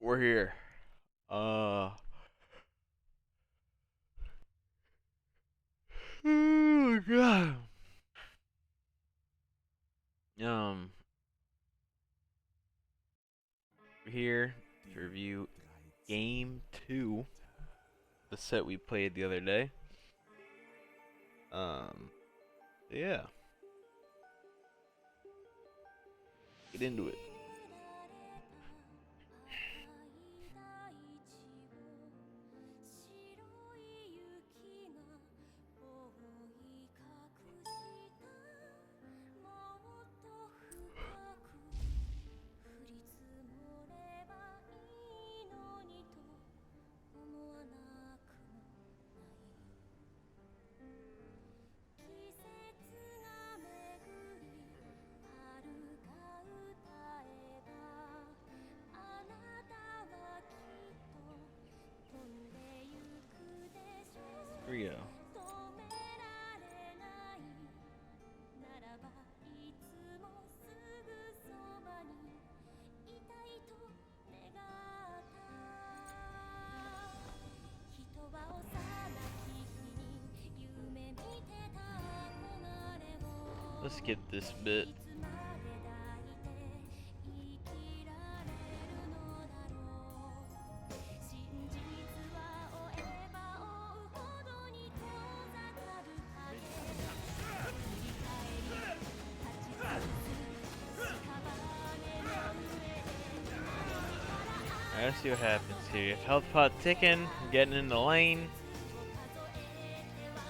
We're here. Uh. Oh God. Um. We're here to review Game 2, the set we played the other day. Yeah. Get into it. Here we go. Let's skip this bit. Alright, let's see what happens here. You have health pot ticking, getting in the lane.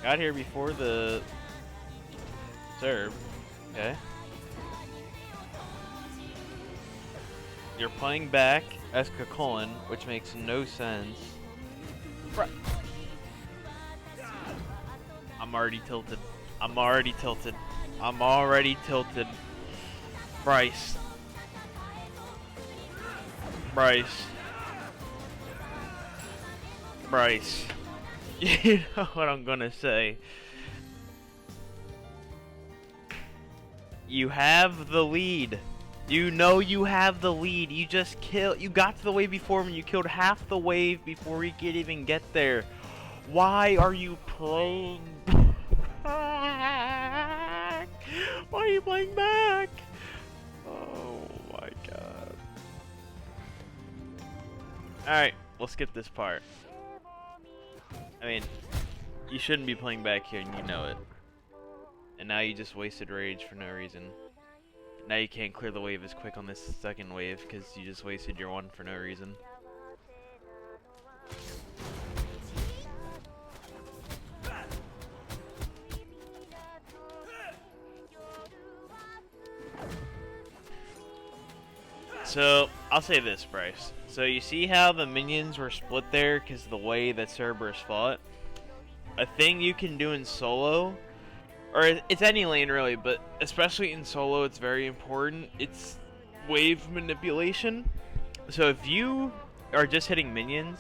Got here before the serve. Okay. You're playing back as Culainn, which makes no sense. I'm already tilted. I'm already tilted. I'm already tilted. Bryce. Bryce. Bryce. You know what I'm gonna say. You have the lead. You know you have the lead. You just you got to the wave before him and you killed half the wave before he could even get there. Why are you playing back? Why are you playing back? Oh my god. Alright, we'll skip this part. I mean, you shouldn't be playing back here and you know it. And now you just wasted rage for no reason. Now you can't clear the wave as quick on this second wave because you just wasted your one for no reason. So, I'll say this, Bryce. So you see how the minions were split there because of the way that Cerberus fought? A thing you can do in solo, or it's any lane really, but especially in solo it's very important, it's wave manipulation. So if you are just hitting minions,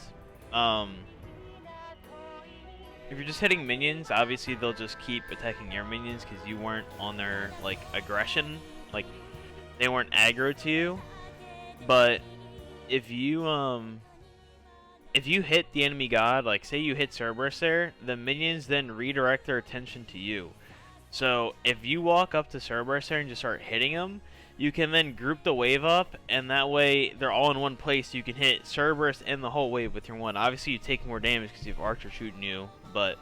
obviously they'll just keep attacking your minions because you weren't on their, like, aggression, like, they weren't aggro to you. But if you hit the enemy god, like say you hit Cerberus there, the minions then redirect their attention to you. So if you walk up to Cerberus there and just start hitting him, you can then group the wave up, and that way they're all in one place. So you can hit Cerberus and the whole wave with your one. Obviously you take more damage because you have Archer shooting you, but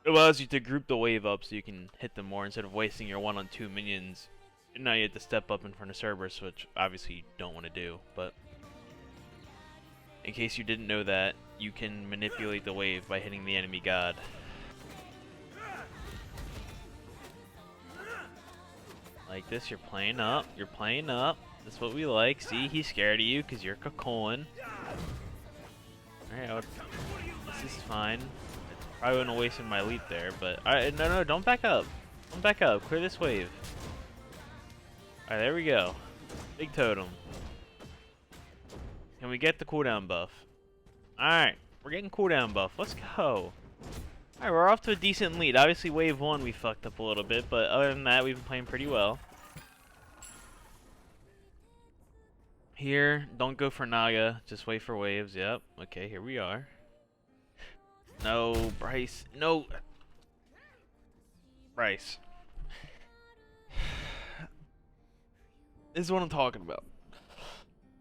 it allows you to group the wave up so you can hit them more instead of wasting your one on two minions. And now you have to step up in front of Cerberus, which obviously you don't want to do, but in case you didn't know that, you can manipulate the wave by hitting the enemy god. Like this, you're playing up, That's what we like. See, he's scared of you because you're Culainn. Alright, this is fine. Probably wouldn't have wasted my leap there, but no, don't back up. Don't back up. Clear this wave. Alright, there we go. Big totem. Can we get the cooldown buff? Alright, we're getting cooldown buff. Let's go. Alright, we're off to a decent lead. Obviously, wave 1 we fucked up a little bit, but other than that, we've been playing pretty well. Here, don't go for Naga. Just wait for waves. Yep. Okay, here we are. No, Bryce. No. Bryce. This is what I'm talking about.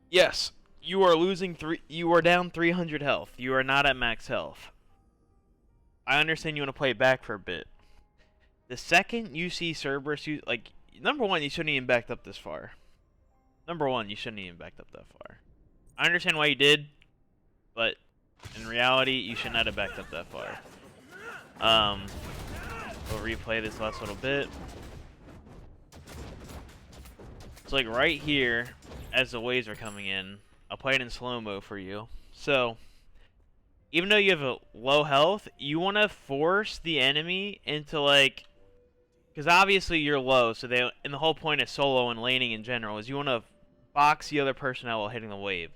Yes, you are losing you are down 300 health. You are not at max health. I understand you want to play it back for a bit. The second you see Cerberus, like, number one, you shouldn't even backed up this far. Number one, you shouldn't even backed up that far. I understand why you did, but in reality, you should not have backed up that far. We'll replay this last little bit. So, like, right here, as the waves are coming in, I'll play it in slow-mo for you. So, even though you have a low health, you want to force the enemy into, like, because obviously you're low, so and the whole point of solo and laning in general is you want to box the other person out while hitting the wave.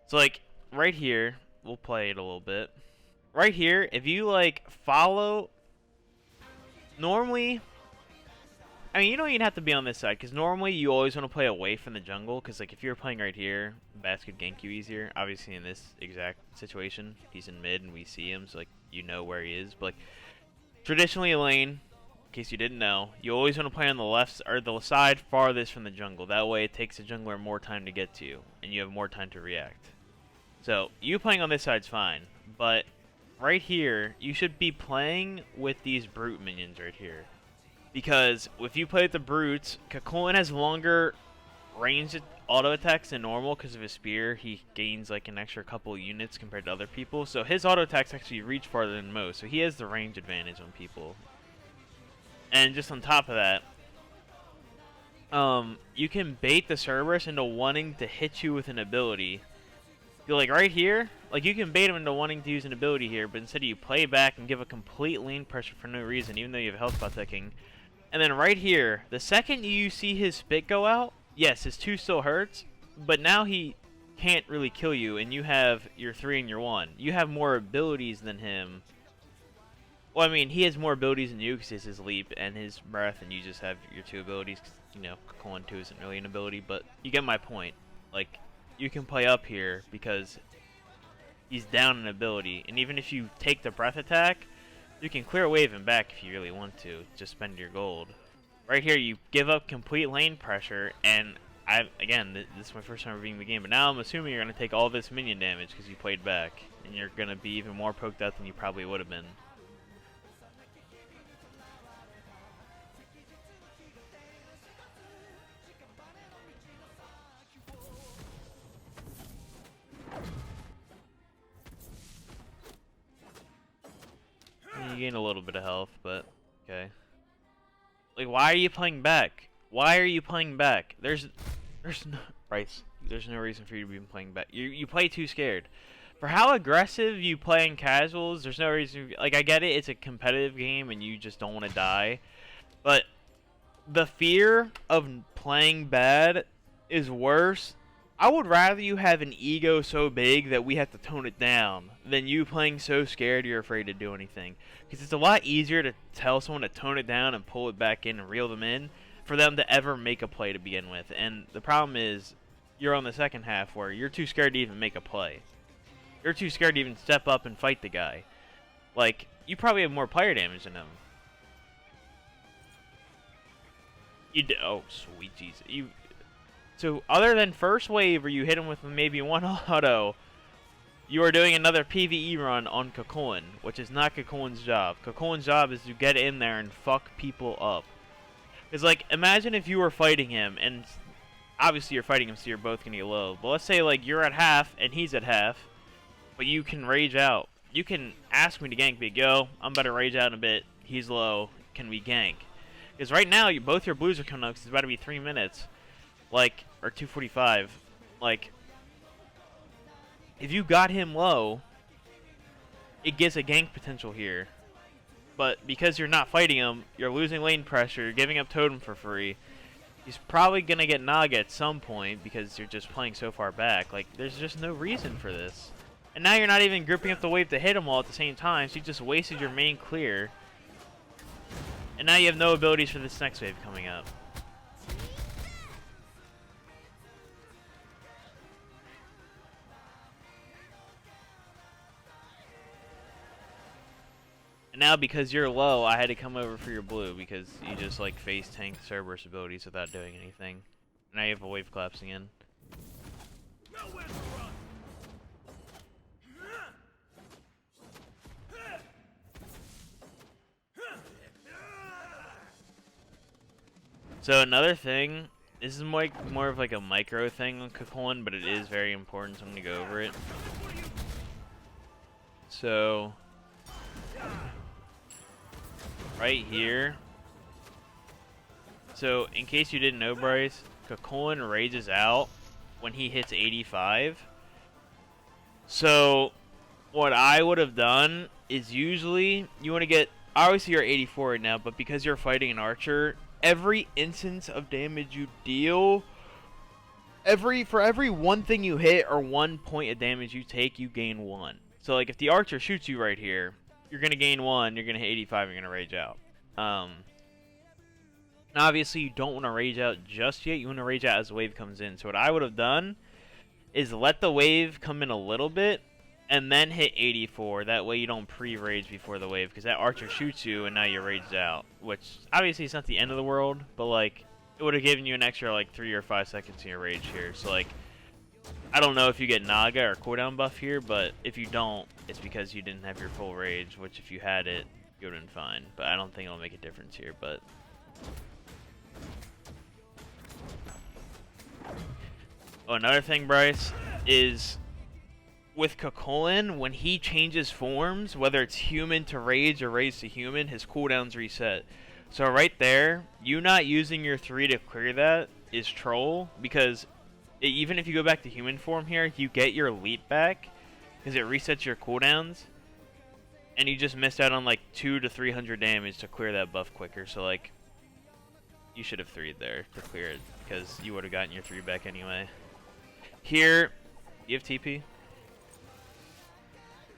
So, like, right here, we'll play it a little bit. Right here, if you, like, follow, normally, I mean, you don't even have to be on this side, because normally you always want to play away from the jungle, because, like, if you're playing right here, Bats could gank you easier. Obviously, in this exact situation, he's in mid, and we see him, so, like, you know where he is. But, like, traditionally, lane, in case you didn't know, you always want to play on the left, or the side farthest from the jungle. That way, it takes the jungler more time to get to you, and you have more time to react. So, you playing on this side's fine, but right here, you should be playing with these brute minions right here. Because if you play with the brutes, Culainn has longer ranged auto attacks than normal because of his spear. He gains like an extra couple units compared to other people. So his auto attacks actually reach farther than most. So he has the range advantage on people. And just on top of that, you can bait the Cerberus into wanting to hit you with an ability. You're like right here, like you can bait him into wanting to use an ability here, but instead you play back and give a complete lane pressure for no reason, even though you have health spot ticking. And then right here, the second you see his spit go out, yes, his 2 still hurts, but now he can't really kill you, and you have your 3 and your 1. You have more abilities than him. Well, I mean, he has more abilities than you because he has his leap and his breath, and you just have your 2 abilities. You know, Culainn 2 isn't really an ability, but you get my point. Like, you can play up here because he's down an ability, and even if you take the breath attack, you can clear wave him back if you really want to. Just spend your gold. Right here, you give up complete lane pressure, and again, this is my first time reviewing the game, but now I'm assuming you're going to take all this minion damage because you played back, and you're going to be even more poked out than you probably would have been. You gain a little bit of health, but okay. Like, why are you playing back? Why are you playing back? There's no Bryce. There's no reason for you to be playing back. You play too scared. For how aggressive you play in casuals, there's no reason. Like, I get it. It's a competitive game, and you just don't want to die. But the fear of playing bad is worse. I would rather you have an ego so big that we have to tone it down than you playing so scared you're afraid to do anything. Because it's a lot easier to tell someone to tone it down and pull it back in and reel them in for them to ever make a play to begin with. And the problem is you're on the second half where you're too scared to even make a play. You're too scared to even step up and fight the guy. Like, you probably have more player damage than him. Oh, sweet Jesus. So, other than first wave where you hit him with maybe 1 auto, you are doing another PvE run on Culainn, which is not Culainn's job. Culainn's job is to get in there and fuck people up. It's like, imagine if you were fighting him, and obviously you're fighting him so you're both going to get low. But let's say, like, you're at half and he's at half, but you can rage out. You can ask me to gank me. Go, I'm about to rage out in a bit. He's low. Can we gank? Because right now, both your blues are coming up because it's about to be 3 minutes. Like, or 2:45, like, if you got him low, it gives a gank potential here. But because you're not fighting him, you're losing lane pressure, you're giving up totem for free. He's probably going to get Naga at some point because you're just playing so far back. Like, there's just no reason for this. And now you're not even gripping up the wave to hit him all at the same time, so you just wasted your main clear. And now you have no abilities for this next wave coming up. And now because you're low, I had to come over for your blue because you just like face tanked Cerberus abilities without doing anything. Now you have a wave collapsing in. So another thing, this is more of like a micro thing on Culainn, but it is very important, so I'm gonna go over it. So right here. So in case you didn't know, Bryce, Culainn rages out when he hits 85. So what I would have done is usually you want to get, obviously you're 84 right now, but because you're fighting an archer, every instance of damage you deal, for every one thing you hit or 1 point of damage you take, you gain 1. So like if the archer shoots you right here, you're gonna gain 1, you're gonna hit 85, you're gonna rage out. Obviously you don't want to rage out just yet, you want to rage out as the wave comes in. So what I would have done is let the wave come in a little bit and then hit 84. That way you don't pre-rage before the wave, because that archer shoots you and now you're raged out, which obviously it's not the end of the world, but like it would have given you an extra like 3 or 5 seconds in your rage here. So like I don't know if you get Naga or cooldown buff here, but if you don't, it's because you didn't have your full rage, which if you had it, you would have been fine. But I don't think it'll make a difference here. But oh, another thing, Bryce, is with Culainn, when he changes forms, whether it's human to rage or rage to human, his cooldown's reset. So right there, you not using your 3 to clear that is troll, because even if you go back to human form here, you get your leap back because it resets your cooldowns, and you just missed out on like 200 to 300 damage to clear that buff quicker. So like you should have 3'd there to clear it, because you would have gotten your 3 back anyway. Here, you have TP?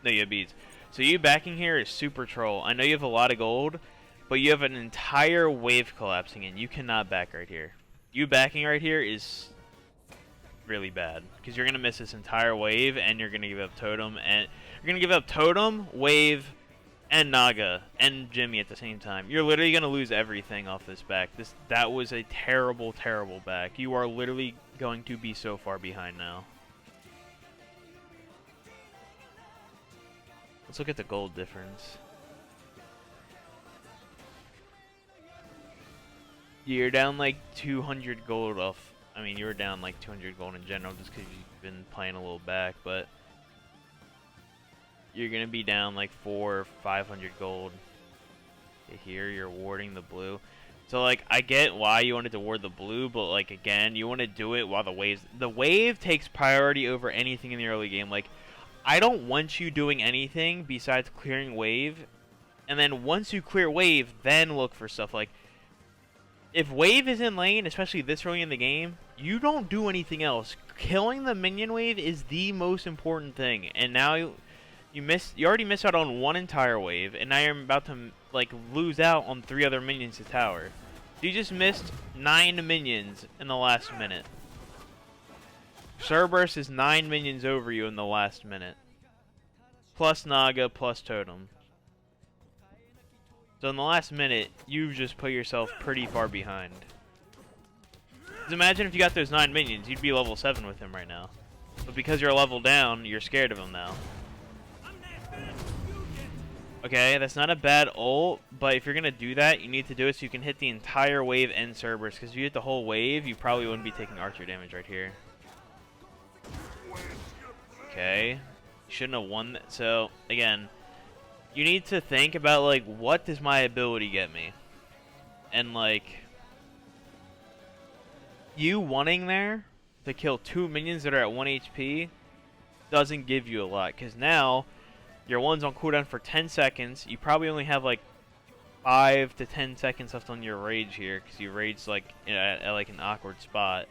No, you have beads. So you backing here is super troll. I know you have a lot of gold, but you have an entire wave collapsing in. You cannot back right here. You backing right here is really bad, because you're going to miss this entire wave, and you're going to give up totem, and you're going to give up totem, wave, and Naga, and Jimmy at the same time. You're literally going to lose everything off this back. That was a terrible, terrible back. You are literally going to be so far behind now. Let's look at the gold difference. You're down like 200 gold off. I mean, you were down like 200 gold in general just because you've been playing a little back, but you're going to be down like 400 or 500 gold. Okay, here, you're warding the blue. So, like, I get why you wanted to ward the blue, but, like, again, you want to do it while the wave takes priority over anything in the early game. Like, I don't want you doing anything besides clearing wave, and then once you clear wave, then look for stuff. Like, if wave is in lane, especially this early in the game, you don't do anything else. Killing the minion wave is the most important thing, and now you already missed out on 1 entire wave, and now you're about to like lose out on 3 other minions to tower. So you just missed 9 minions in the last minute. Cerberus is 9 minions over you in the last minute. Plus Naga, plus Totem. So in the last minute, you've just put yourself pretty far behind. Just imagine if you got those 9 minions, you'd be level 7 with him right now. But because you're a level down, you're scared of him now. Okay, that's not a bad ult, but if you're going to do that, you need to do it so you can hit the entire wave and Cerberus. Because if you hit the whole wave, you probably wouldn't be taking archer damage right here. Okay, shouldn't have won that. So again, you need to think about like, what does my ability get me? And like, you wanting there to kill 2 minions that are at 1 HP doesn't give you a lot, because now your one's on cooldown for 10 seconds. You probably only have like 5 to 10 seconds left on your rage here, because you raged like at like an awkward spot.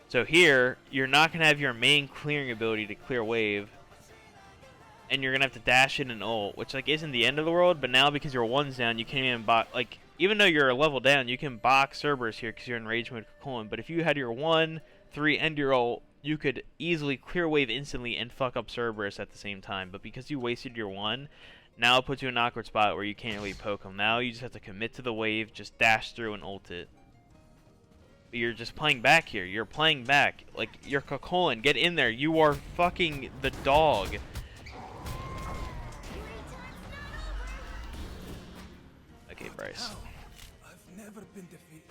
So here, you're not going to have your main clearing ability to clear wave, and you're going to have to dash in an ult, which like isn't the end of the world, but now because your one's down, you can't even box, like, even though you're a level down, you can box Cerberus here because you're in rage mode Culainn, but if you had your 1, 3, and your ult, you could easily clear wave instantly and fuck up Cerberus at the same time, but because you wasted your 1, Now it puts you in an awkward spot where you can't really poke him. Now you just have to commit to the wave, just dash through and ult it. But you're just playing back here. You're playing back. Like, you're Culainn. Get in there. You are fucking the dog. Okay, Bryce. I've never been defeated.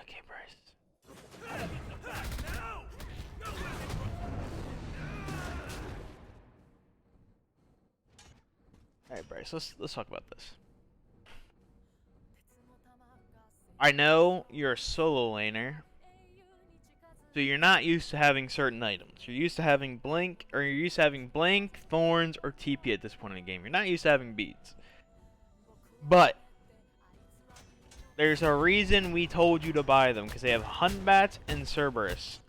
Okay, Bryce. Alright, Bryce, let's talk about this. I know you're a solo laner, so you're not used to having certain items. You're used to having blink, or you're used to having blink, thorns, or TP at this point in the game. You're not used to having beads. But there's a reason we told you to buy them, because they have Hunt Bats and Cerberus.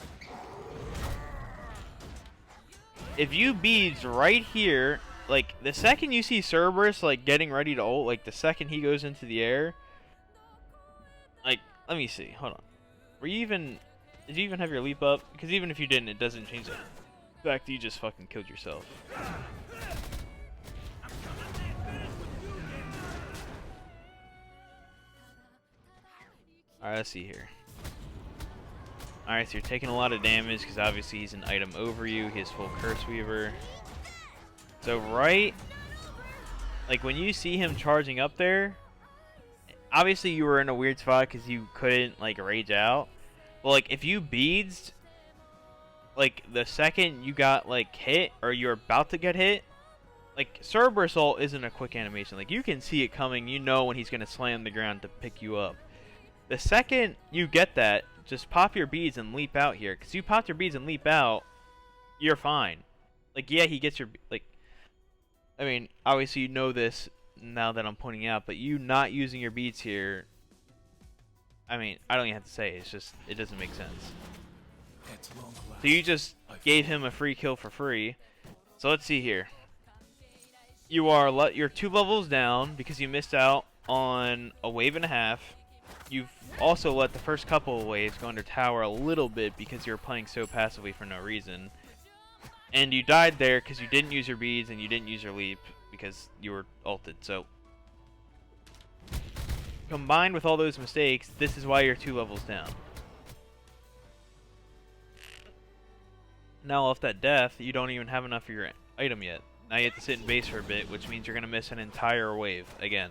If you beads right here, like the second you see Cerberus like getting ready to ult, like the second he goes into the air, like let me see, hold on. Were you even, did you even have your leap up? Because even if you didn't, it doesn't change the fact that you just fucking killed yourself. Alright, let's see here. Alright, so you're taking a lot of damage because obviously he's an item over you. He has full Curse Weaver. So right, like when you see him charging up there, obviously you were in a weird spot because you couldn't like rage out. But like if you beads, like the second you got like hit or you're about to get hit, like Cerberus ult isn't a quick animation. Like you can see it coming, you know when he's gonna slam the ground to pick you up. The second you get that, just pop your beads and leap out here. Because you pop your beads and leap out, you're fine. Like, yeah, he gets your... Like, I mean, obviously you know this now that I'm pointing out, but you not using your beads here... I mean, I don't even have to say it. It's just, it doesn't make sense. So you just gave him a free kill for free. So let's see here. You're 2 levels down because you missed out on a wave and a half. You've also let the first couple of waves go under tower a little bit because you were playing so passively for no reason. And you died there because you didn't use your beads and you didn't use your leap because you were ulted. So, combined with all those mistakes, this is why you're 2 levels down. Now off that death, you don't even have enough of your item yet. Now you have to sit in base for a bit, which means you're going to miss an entire wave again.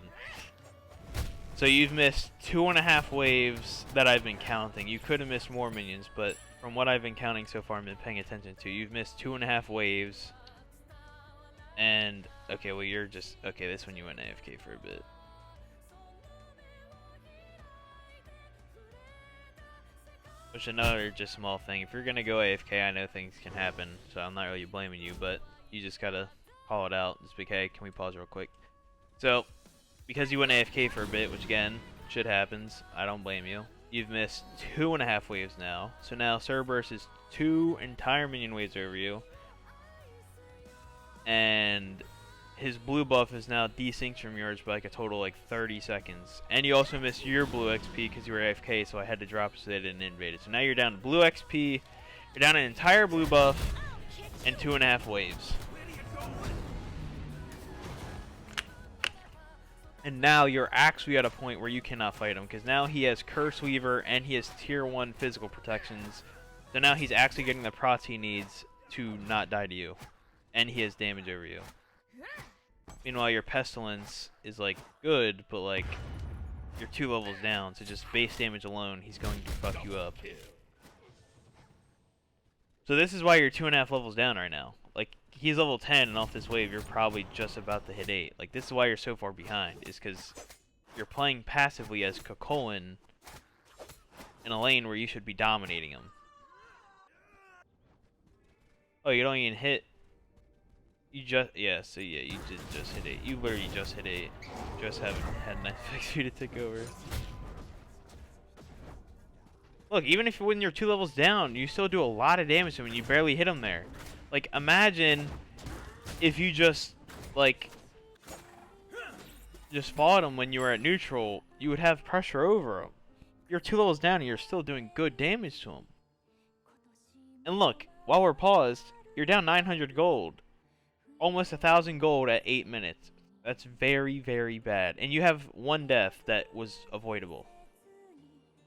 So you've missed 2.5 waves that I've been counting. You could have missed more minions, but from what I've been counting so far and been paying attention to, you've missed 2.5 waves. And, okay, well you're just, okay, this one you went AFK for a bit. Which another just small thing. If you're going to go AFK, I know things can happen, so I'm not really blaming you, but you just got to call it out. Just be, hey, can we pause real quick? So, because you went AFK for a bit, which again, shit happens, I don't blame you. You've missed 2.5 waves now. So now Cerberus is 2 entire minion waves over you. And his blue buff is now desynced from yours by like a total of like 30 seconds. And you also missed your blue XP because you were AFK, so I had to drop so they didn't invade it. So now you're down to blue XP, you're down an entire blue buff, and 2.5 waves. And now you're actually at a point where you cannot fight him, because now he has Curse Weaver and he has tier 1 physical protections. So now he's actually getting the prots he needs to not die to you. And he has damage over you. Meanwhile, your Pestilence is like good, but like you're 2 levels down, so just base damage alone, he's going to fuck you up. So this is why you're 2.5 levels down right now. Like, he's level 10, and off this wave, you're probably just about to hit 8. Like, this is why you're so far behind, is because you're playing passively as Culainn in a lane where you should be dominating him. Oh, you don't even hit. You just, yeah, so yeah, you did just hit 8. You literally just hit 8. Just haven't had enough XP to take over. Look, even if when you're 2 levels down, you still do a lot of damage to him and you barely hit him there. Like, imagine if you just, like, just fought him when you were at neutral, you would have pressure over him. You're 2 levels down and you're still doing good damage to him. And look, while we're paused, you're down 900 gold. Almost 1,000 gold at 8 minutes. That's very, very bad. And you have one death that was avoidable.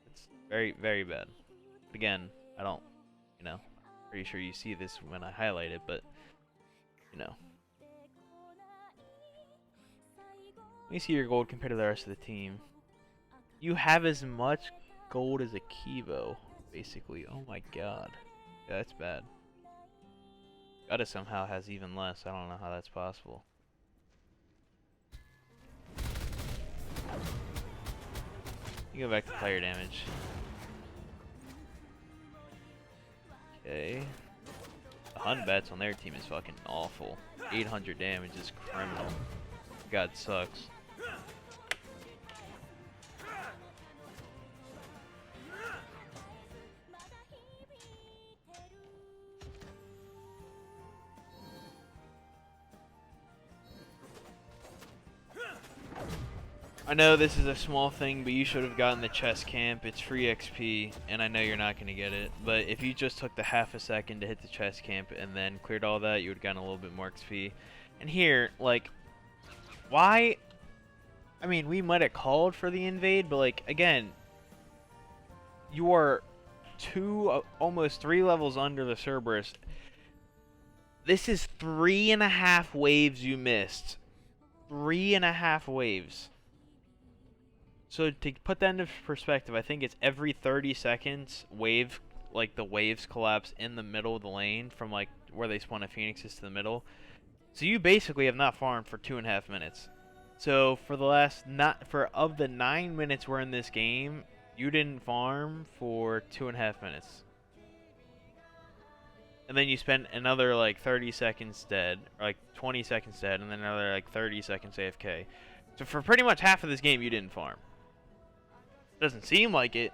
It's very, very bad. But again, I don't, you know, pretty sure you see this when I highlight it, but, you know. Let me see your gold compared to the rest of the team. You have as much gold as a Kivo, basically. Oh my god. Yeah, that's bad. Gutta somehow has even less. I don't know how that's possible. You go back to player damage. Okay. The Hun bats on their team is fucking awful. 800 damage is criminal. God sucks. I know this is a small thing, but you should have gotten the chest camp. It's free XP, and I know you're not going to get it. But if you just took the half a second to hit the chest camp and then cleared all that, you would have gotten a little bit more XP. And here, like, why? I mean, we might have called for the invade, but, like, again, you are almost 3 levels under the Cerberus. This is 3.5 waves you missed. 3.5 waves. So to put that into perspective, I think it's every 30 seconds wave, like the waves collapse in the middle of the lane from like where they spawn a Phoenixes to the middle. So you basically have not farmed for 2.5 minutes. So for the last of the 9 minutes we're in this game, you didn't farm for 2.5 minutes. And then you spent another like 30 seconds dead, or like 20 seconds dead, and then another like 30 seconds AFK. So for pretty much half of this game, you didn't farm. Doesn't seem like it,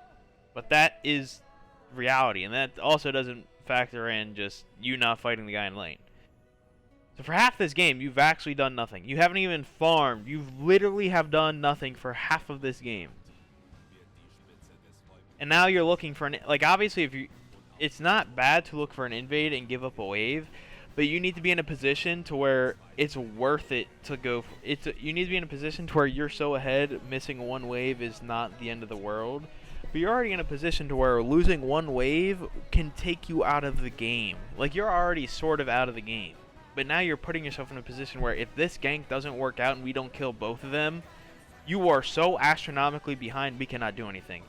but that is reality, and that also doesn't factor in just you not fighting the guy in lane. So for half this game, you've actually done nothing. You haven't even farmed. You literally have done nothing for half of this game. And now you're looking for like obviously it's not bad to look for an invade and give up a wave, but you need to be in a position to where it's worth it to go. You need to be in a position to where you're so ahead, missing one wave is not the end of the world. But you're already in a position to where losing one wave can take you out of the game. Like, you're already sort of out of the game. But now you're putting yourself in a position where if this gank doesn't work out and we don't kill both of them, you are so astronomically behind we cannot do anything.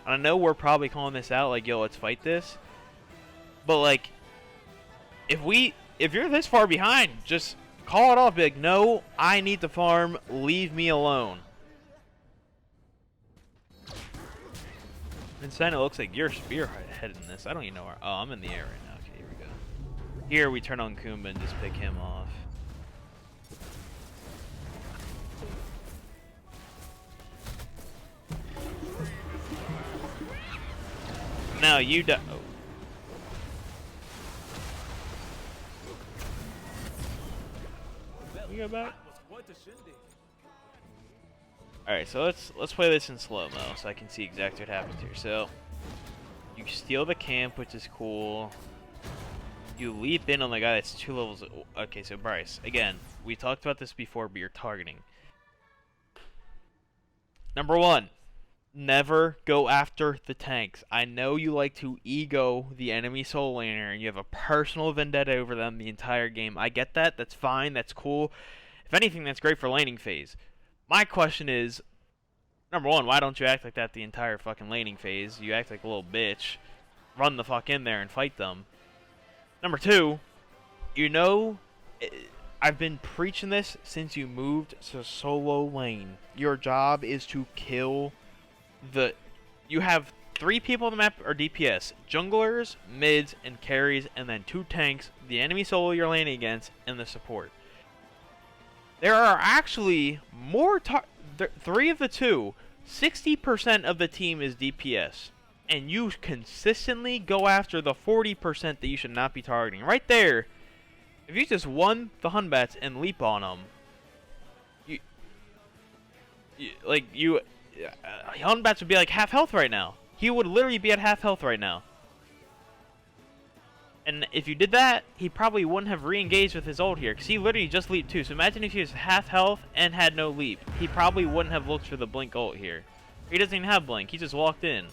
And I know we're probably calling this out, like, yo, let's fight this. But, like, if you're this far behind, just call it off. Be like, no, I need to farm. Leave me alone. Instead, it looks like you're spearheading this. I don't even know where. Oh, I'm in the air right now. Okay, here we go. Here we turn on Kumba and just pick him off. Now you die. Oh. You go back. Alright, so let's play this in slow-mo so I can see exactly what happens here. So you steal the camp, which is cool. You leap in on the guy that's 2 levels. Okay, so Bryce, again, we talked about this before, but you're targeting. Number 1, never go after the tanks. I know you like to ego the enemy soul laner and you have a personal vendetta over them the entire game. I get that. That's fine. That's cool. If anything, that's great for laning phase. My question is, number 1, why don't you act like that the entire fucking laning phase? You act like a little bitch. Run the fuck in there and fight them. Number 2, you know, I've been preaching this since you moved to solo lane. Your job is to kill you have 3 people on the map are DPS, junglers, mids, and carries, and then 2 tanks, the enemy solo you're laning against, and the support. There are actually more 3 of the 2, 60% of the team is DPS, and you consistently go after the 40% that you should not be targeting. Right there, if you just won the Hunbats and leap on them, Hunbats would be like half health right now. He would literally be at half health right now. And if you did that, he probably wouldn't have re-engaged with his ult here, because he literally just leaped too. So imagine if he was half health and had no leap. He probably wouldn't have looked for the blink ult here. He doesn't even have blink. He just walked in.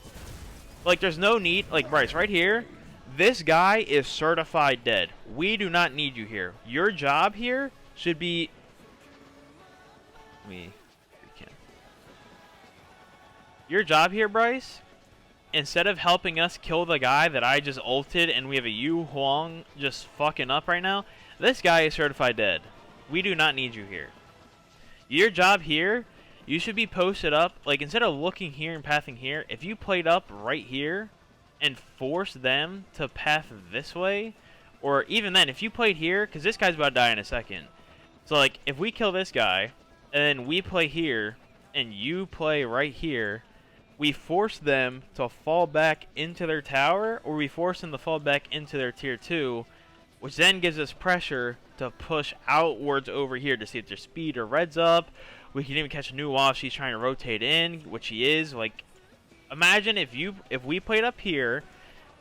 Like, there's no need. Like, Bryce, right here, this guy is certified dead. We do not need you here. Your job here should be... Your job here, Bryce, instead of helping us kill the guy that I just ulted and we have a Yu Huang just fucking up right now, this guy is certified dead. We do not need you here. Your job here, you should be posted up, like instead of looking here and pathing here, if you played up right here and forced them to path this way, or even then, if you played here, because this guy's about to die in a second. So like, if we kill this guy, and then we play here, and you play right here, we force them to fall back into their tower, or we force them to fall back into their tier 2, which then gives us pressure to push outwards over here to see if their speed or red's up. We can even catch a new wall if she's trying to rotate in, which she is. Like, imagine if we played up here,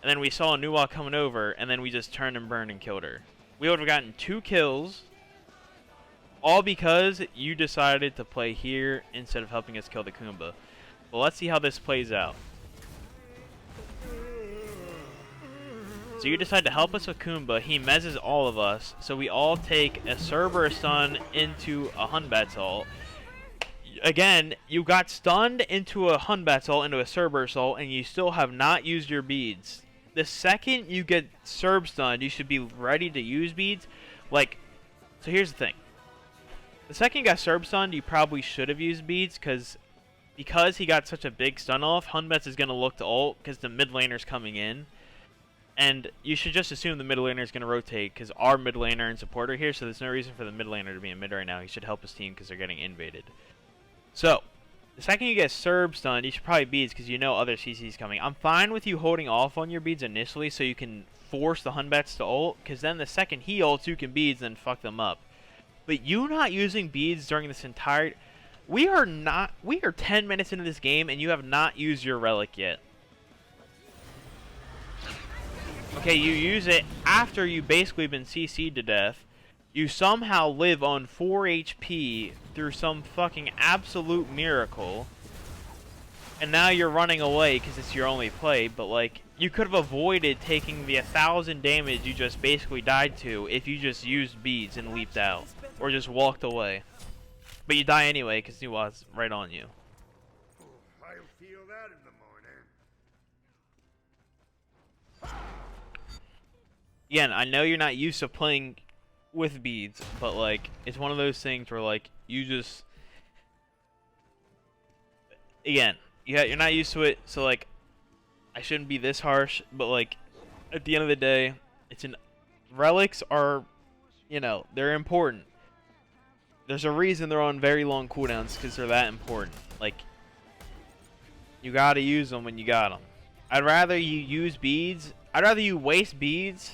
and then we saw a new wall coming over, and then we just turned and burned and killed her. We would have gotten 2 kills, all because you decided to play here instead of helping us kill the Kumba. Well, let's see how this plays out. So you decide to help us with Kumba. He mezzes all of us. So we all take a Cerberus stun into a Hunbat's ult. Again, you got stunned into a Hunbat's ult, into a Cerberus ult, and you still have not used your beads. The second you get Cerb stunned, you should be ready to use beads. Like, so here's the thing. The second you got Cerb stunned, you probably should have used beads, because he got such a big stun off, Hunbets is going to look to ult because the mid laner's coming in. And you should just assume the mid laner is going to rotate because our mid laner and supporter here, so there's no reason for the mid laner to be in mid right now. He should help his team because they're getting invaded. So, the second you get Cerb stunned, you should probably beads because you know other CC's coming. I'm fine with you holding off on your beads initially so you can force the Hunbets to ult, because then the second he ults, you can beads and fuck them up. But you not using beads during this entire... We are 10 minutes into this game, and you have not used your relic yet. Okay, you use it after you've basically been CC'd to death. You somehow live on 4 HP through some fucking absolute miracle. And now you're running away because it's your only play, but like, you could have avoided taking the 1,000 damage you just basically died to if you just used beads and leaped out. Or just walked away. But you die anyway because he was right on you. I'll feel that in the morning. Again, I know you're not used to playing with beads, but like, it's one of those things where like, you just... Again, you're not used to it, so like, I shouldn't be this harsh, but like, at the end of the day, relics are, you know, they're important. There's a reason they're on very long cooldowns, because they're that important. Like, you gotta use them when you got them. I'd rather you use beads. I'd rather you waste beads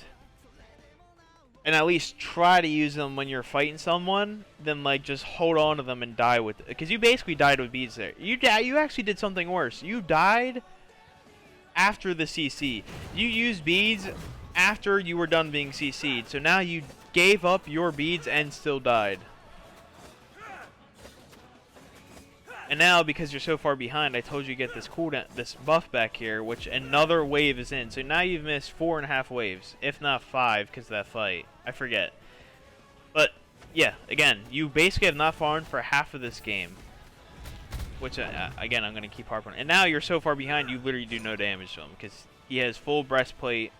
and at least try to use them when you're fighting someone than like just hold on to them and die with it. Because you basically died with beads there. You actually did something worse. You died after the CC. You used beads after you were done being CC'd. So now you gave up your beads and still died. And now, because you're so far behind, I told you to get this cooldown, this buff back here, which another wave is in. So now you've missed 4.5 waves, if not 5, because of that fight. I forget. But, yeah, again, you basically have not farmed for half of this game. Which, again, I'm going to keep harping on. And now you're so far behind, you literally do no damage to him, because he has full breastplate,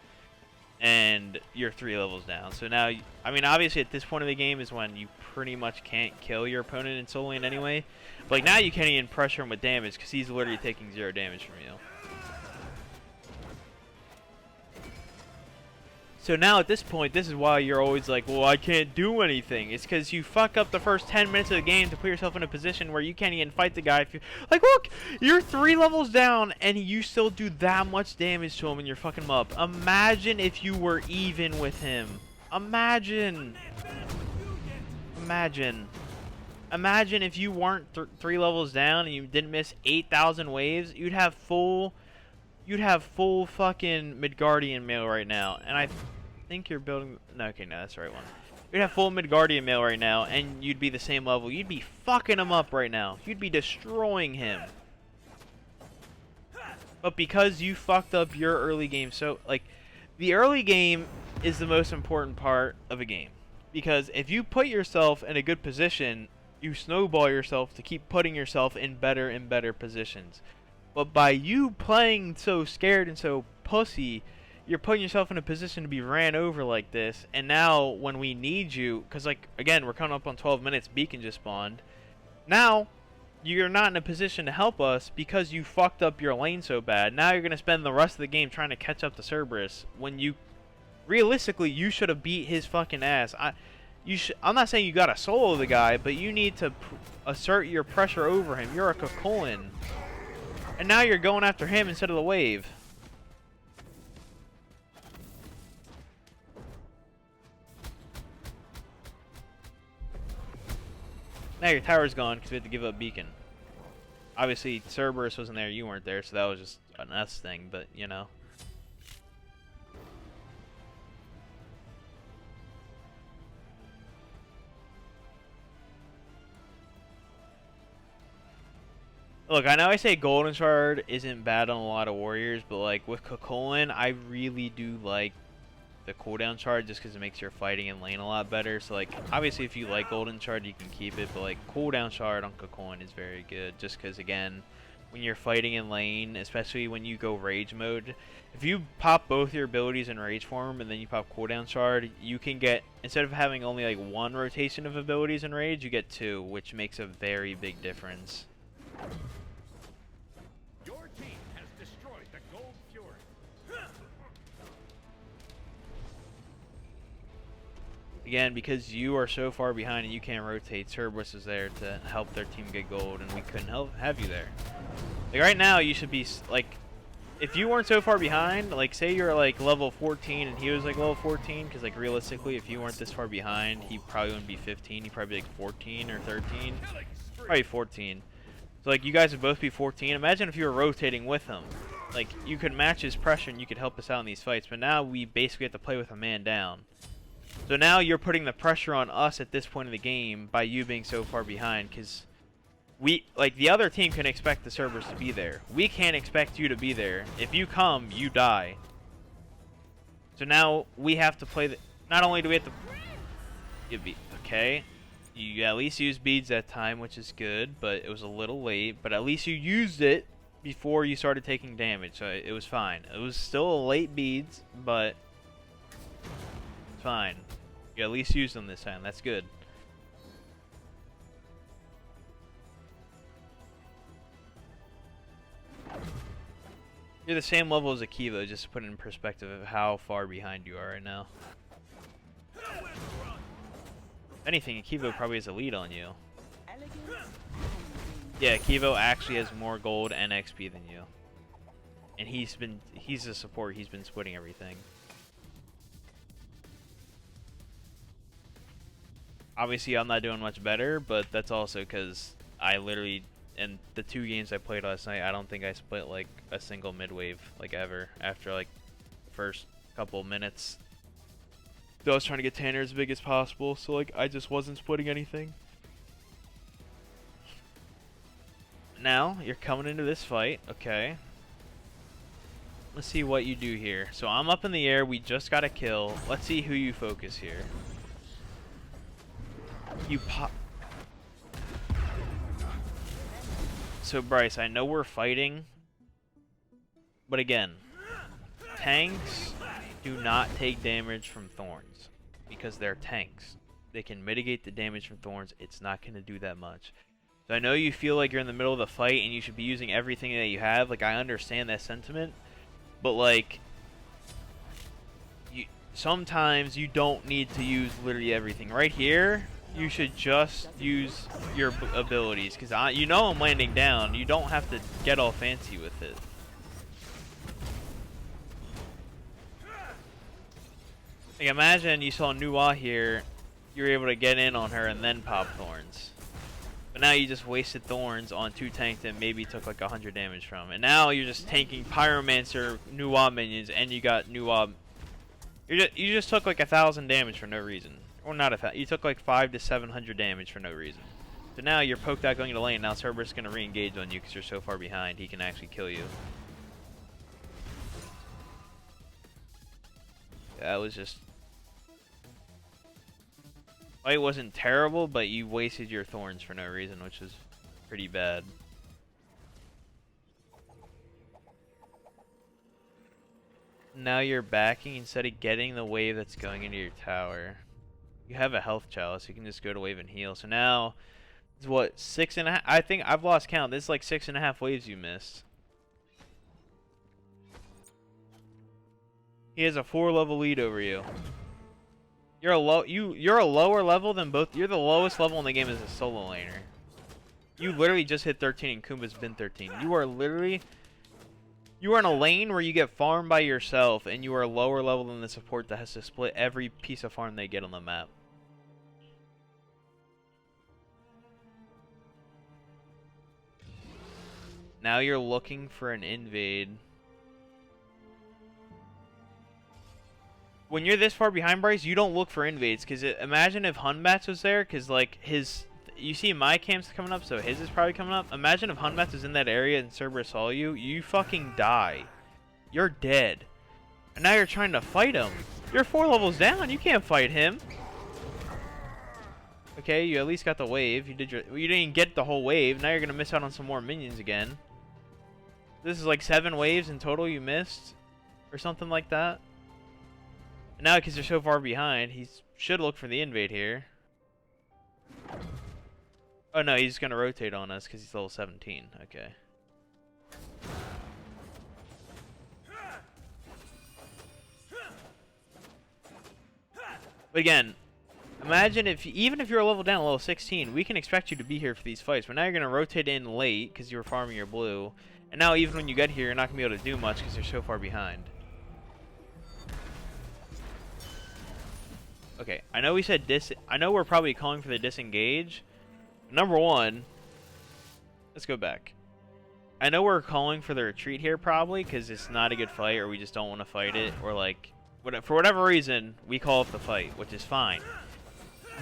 and you're 3 levels down. So now, I mean, obviously at this point of the game is when you pretty much can't kill your opponent in solo lane anyway. But like, now you can't even pressure him with damage because he's literally taking 0 damage from you. So now at this point, this is why you're always like, well, I can't do anything. It's because you fuck up the first 10 minutes of the game to put yourself in a position where you can't even fight the guy. If you like, look, you're 3 levels down and you still do that much damage to him and you're fucking him up. Imagine if you were even with him. Imagine. Imagine if you weren't 3 levels down and you didn't miss 8,000 waves. You'd have full fucking Midgardian mail right now. And think you're building... No, okay, no, that's the right one. You'd have full Midgardian mail right now, and you'd be the same level. You'd be fucking him up right now. You'd be destroying him. But because you fucked up your early game, so, like, the early game is the most important part of a game. Because if you put yourself in a good position, you snowball yourself to keep putting yourself in better and better positions. But by you playing so scared and so pussy, you're putting yourself in a position to be ran over like this. And now when we need you, because, like, again, we're coming up on 12 minutes, Beacon just spawned. Now you're not in a position to help us because you fucked up your lane so bad. Now you're going to spend the rest of the game trying to catch up to Cerberus when you, realistically, you should have beat his fucking ass. I'm not saying you got to solo the guy, but you need to assert your pressure over him. You're a Culainn. And now you're going after him instead of the wave. Now your tower's gone because we had to give up Beacon. Obviously, Cerberus wasn't there, you weren't there, so that was just an us thing, but, you know. Look, I know I say Golden Shard isn't bad on a lot of warriors, but, like, with Culainn, I really do like the cooldown shard just because it makes your fighting in lane a lot better. So, like, obviously if you like Golden Shard, you can keep it, but, like, cooldown shard on Culainn is very good just because, again, when you're fighting in lane, especially when you go rage mode, if you pop both your abilities in rage form and then you pop cooldown shard, you can get, instead of having only like one rotation of abilities in rage, you get two, which makes a very big difference. Your team has destroyed the Gold Fury. Again, because you are so far behind and you can't rotate, Cerberus is there to help their team get gold, and we couldn't have you there. Like, right now, you should be, like, if you weren't so far behind, like, say you're, like, level 14 and he was, like, level 14, because, like, realistically, if you weren't this far behind, he probably wouldn't be 15, he'd probably be, like, 14 or 13. Probably 14. So, like, you guys would both be 14. Imagine if you were rotating with him. Like, you could match his pressure and you could help us out in these fights, but now we basically have to play with a man down. So now you're putting the pressure on us at this point in the game by you being so far behind, because we, like, the other team can expect the Cerberus to be there. We can't expect you to be there. If you come, you die. So now we have to play the, not only do we have to, okay, you at least used beads that time, which is good, but it was a little late, but at least you used it before you started taking damage, so it was fine. It was still a late beads, but fine. You at least used them this time. That's good. You're the same level as Akiva, just to put it in perspective of how far behind you are right now. If anything, Akiva probably has a lead on you. Yeah, Akiva actually has more gold and XP than you. And he's a support, he's been splitting everything. Obviously, I'm not doing much better, but that's also because I literally, in the 2 games I played last night, I don't think I split, like, a single mid-wave, like, ever, after, like, first couple minutes. I was trying to get Tanner as big as possible, so, like, I just wasn't splitting anything. Now, you're coming into this fight, okay. Let's see what you do here. So, I'm up in the air, we just got a kill. Let's see who you focus here. You pop. So Bryce, I know we're fighting, but again, tanks do not take damage from thorns because they're tanks. They can mitigate the damage from thorns. It's not going to do that much. So I know you feel like you're in the middle of the fight and you should be using everything that you have. Like, I understand that sentiment, but like, sometimes you don't need to use literally everything. Right here, you should just use your abilities, because you know I'm landing down. You don't have to get all fancy with it. Like, imagine you saw Nuwa here, you were able to get in on her and then pop thorns. But now you just wasted thorns on 2 tanks that maybe took like 100 damage from. And now you're just tanking Pyromancer, Nuwa minions, and you got Nuwa You just took like 1,000 damage for no reason, or not 1,000. You took like 500 to 700 damage for no reason. So now you're poked out going into lane. Now Cerberus is gonna re-engage on you because you're so far behind. He can actually kill you. That was just. Fight wasn't terrible, but you wasted your thorns for no reason, which is pretty bad. Now you're backing instead of getting the wave that's going into your tower. You have a health chalice, you can just go to wave and heal. So now, it's what, 6.5? I think I've lost count. This is like 6.5 waves you missed. He has a 4-level lead over you. You're a lower level than both. You're the lowest level in the game as a solo laner. You literally just hit 13 and Kumba's been 13. You are literally. You are in a lane where you get farmed by yourself, and you are lower level than the support that has to split every piece of farm they get on the map. Now you're looking for an invade. When you're this far behind Bryce, you don't look for invades, because imagine if Hunbats was there, because like his... You see my camp's coming up, so his is probably coming up. Imagine if Hunbats was in that area and Cerberus saw you. You fucking die. You're dead. And now you're trying to fight him. You're 4 levels down. You can't fight him. Okay, you at least got the wave. You didn't get the whole wave. Now you're going to miss out on some more minions again. This is like 7 waves in total you missed. Or something like that. And now because you're so far behind, he should look for the invade here. Oh no, he's gonna rotate on us because he's level 17. Okay. But again, imagine if, even if you're a level down, level 16, we can expect you to be here for these fights. But now you're gonna rotate in late because you were farming your blue, and now even when you get here, you're not gonna be able to do much because you're so far behind. Okay, I know we said I know we're probably calling for the disengage. Number one, let's go back. I know we're calling for the retreat here probably because it's not a good fight, or we just don't want to fight it, or like for whatever reason we call up the fight, which is fine.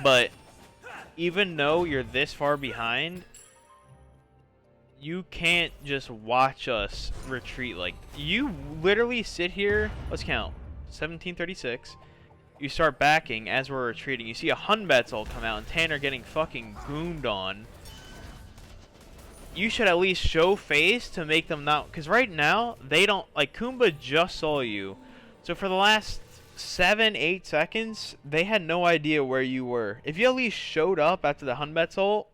But even though you're this far behind, you can't just watch us retreat. Like, you literally sit here. Let's count. 1736. You start backing as we're retreating. You see a Hunbats ult come out and Tanner getting fucking goomed on. You should at least show face to make them not... Because right now, they don't... Like, Kumba just saw you. So for the last 7-8 seconds, they had no idea where you were. If you at least showed up after the Hunbats ult,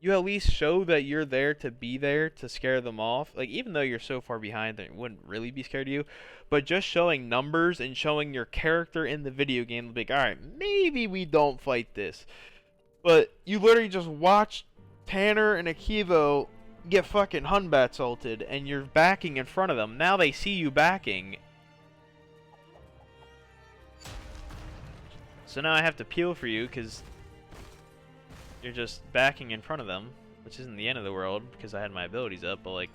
you at least show that you're there to be there to scare them off. Like, even though you're so far behind, they wouldn't really be scared of you. But just showing numbers and showing your character in the video game, like, alright, maybe we don't fight this. But you literally just watch Tanner and Akivo get fucking Hunbats ulted, and you're backing in front of them. Now they see you backing. So now I have to peel for you, because you're just backing in front of them, which isn't the end of the world, because I had my abilities up, but like...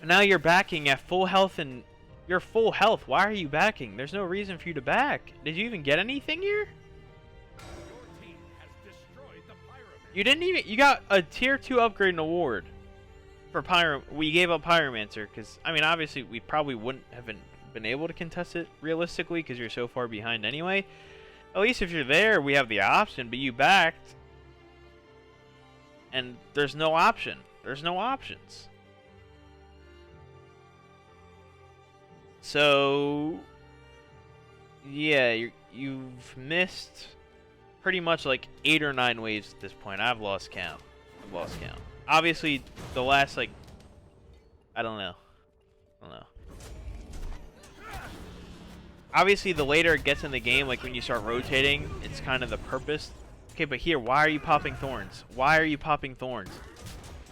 Now you're backing at full health, and you're full health. Why are you backing? There's no reason for you to back. Did you even get anything here? Your team has destroyed the pyramid. You didn't even... You got a tier 2 upgrade and award for Pyro... We gave up Pyromancer, because, I mean, obviously, we probably wouldn't have been able to contest it realistically, because you're so far behind anyway. At least if you're there, we have the option, but you backed, and there's no option. There's no options. So, yeah, you've missed pretty much like 8 or 9 waves at this point. I've lost count. Obviously, the last, like, I don't know. Obviously, the later it gets in the game, like when you start rotating, it's kind of the purpose. Okay, but here, why are you popping thorns?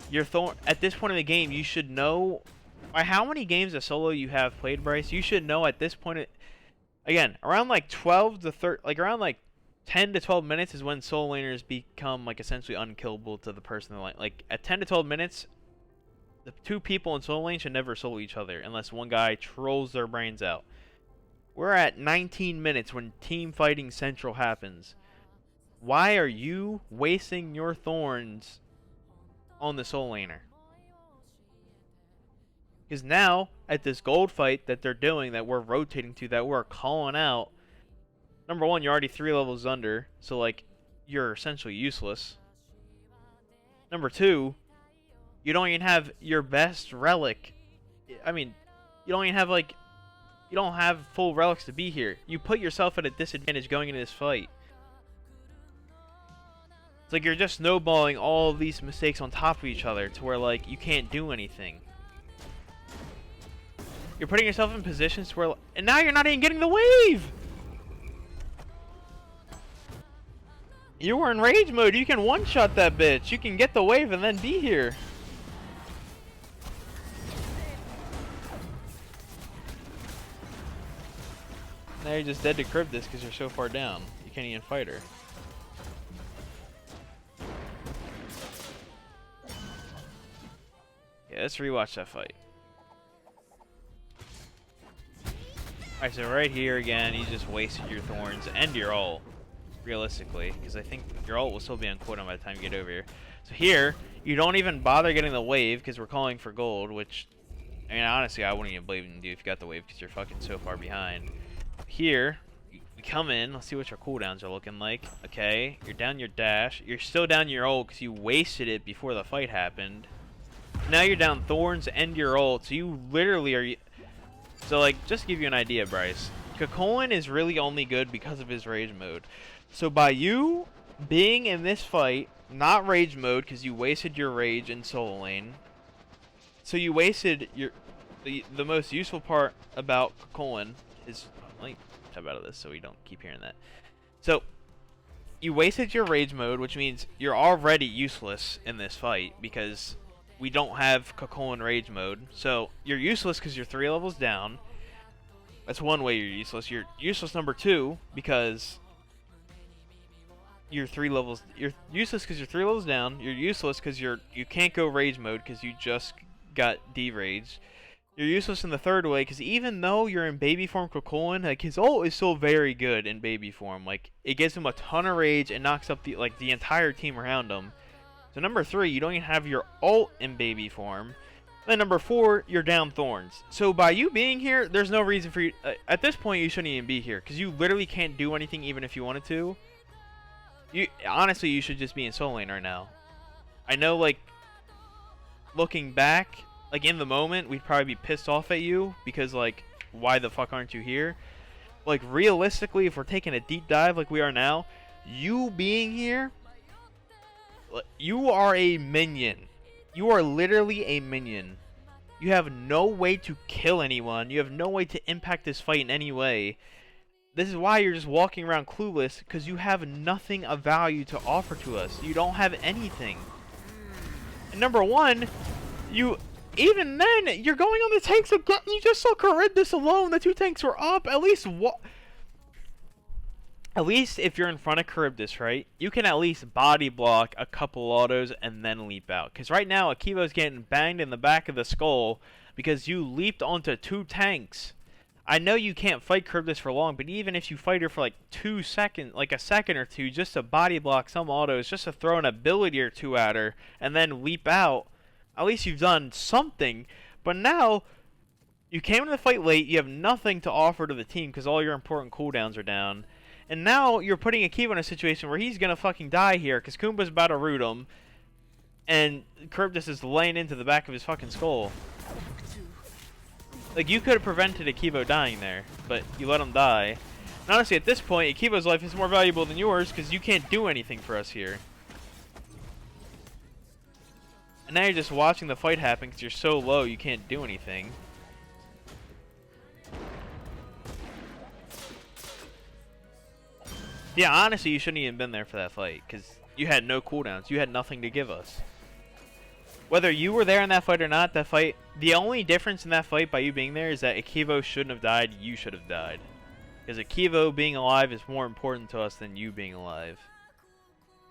Your thorn at this point in the game, you should know. By how many games of solo you have played, Bryce, you should know at this point. Again, around like 12 to 30, like around like 10 to 12 minutes is when solo laners become like essentially unkillable to the person in the line. Like at 10 to 12 minutes, The two people in solo lane should never solo each other unless one guy trolls their brains out. We're at 19 minutes when team fighting central happens. Why are you wasting your thorns on the soul laner? Because now, at this gold fight that they're doing, that we're rotating to, that we're calling out, number one, you're already 3 levels under, so, like, you're essentially useless. Number two, you don't even have your best relic. I mean, you don't even have, like, you don't have full relics to be here. You put yourself at a disadvantage going into this fight. It's like you're just snowballing all of these mistakes on top of each other to where, like, you can't do anything. You're putting yourself in positions where, and now you're not even getting the wave. You were in rage mode. You can one-shot that bitch. You can get the wave and then be here. Now you're just dead to Cryptus because you're so far down. You can't even fight her. Yeah, let's rewatch that fight. Alright, so right here again, you just wasted your thorns and your ult, realistically, because I think your ult will still be on cooldown by the time you get over here. So here, you don't even bother getting the wave because we're calling for gold, which, I mean, honestly, I wouldn't even blame you if you got the wave because you're fucking so far behind. Here, we come in, let's see what your cooldowns are looking like. Okay, you're down your dash. You're still down your ult because you wasted it before the fight happened. Now you're down thorns and your ult, so you literally are... So, like, just to give you an idea, Bryce, Culainn is really only good because of his rage mode. So by you being in this fight, not rage mode because you wasted your rage in solo lane, so you wasted your... The most useful part about Culainn is... Let me tab out of this so we don't keep hearing that. So, you wasted your rage mode, which means you're already useless in this fight because we don't have Culainn rage mode. So, you're useless because you're 3 levels down. That's one way you're useless. You're useless number 2 because you're 3 levels... You're useless because you're 3 levels down. You're useless because you can't go rage mode because you just got deraged. You're useless in the third way because even though you're in baby form Culainn, like, his ult is still very good in baby form. Like, it gives him a ton of rage and knocks up the entire team around him. So number 3, you don't even have your ult in baby form. Then number 4, you're down thorns. So by you being here, there's no reason for you... at this point, you shouldn't even be here because you literally can't do anything even if you wanted to. Honestly, you should just be in solo lane right now. I know, like, looking back... Like, in the moment, we'd probably be pissed off at you because, like, why the fuck aren't you here? Like, realistically, if we're taking a deep dive like we are now, you being here, you are a minion. You are literally a minion. You have no way to kill anyone. You have no way to impact this fight in any way. This is why you're just walking around clueless, because you have nothing of value to offer to us. You don't have anything. And number 1, even then, you're going on the tanks again. You just saw Charybdis alone. The 2 tanks were up. At least if you're in front of Charybdis, right? You can at least body block a couple autos and then leap out. Because right now, Akivo's getting banged in the back of the skull because you leaped onto 2 tanks. I know you can't fight Charybdis for long, but even if you fight her for like 2 seconds, like a second or two, just to body block some autos, just to throw an ability or 2 at her and then leap out, at least you've done something. But now, you came into the fight late, you have nothing to offer to the team because all your important cooldowns are down. And now, you're putting Akiva in a situation where he's gonna fucking die here because Kumba's about to root him. And Charybdis is laying into the back of his fucking skull. Like, you could have prevented Akiva dying there, but you let him die. And honestly, at this point, Akiva's life is more valuable than yours because you can't do anything for us here. And now you're just watching the fight happen because you're so low you can't do anything. Yeah, honestly, you shouldn't even been there for that fight because you had no cooldowns. You had nothing to give us. Whether you were there in that fight or not, that fight... The only difference in that fight by you being there is that Akivo shouldn't have died. You should have died. Because Akivo being alive is more important to us than you being alive.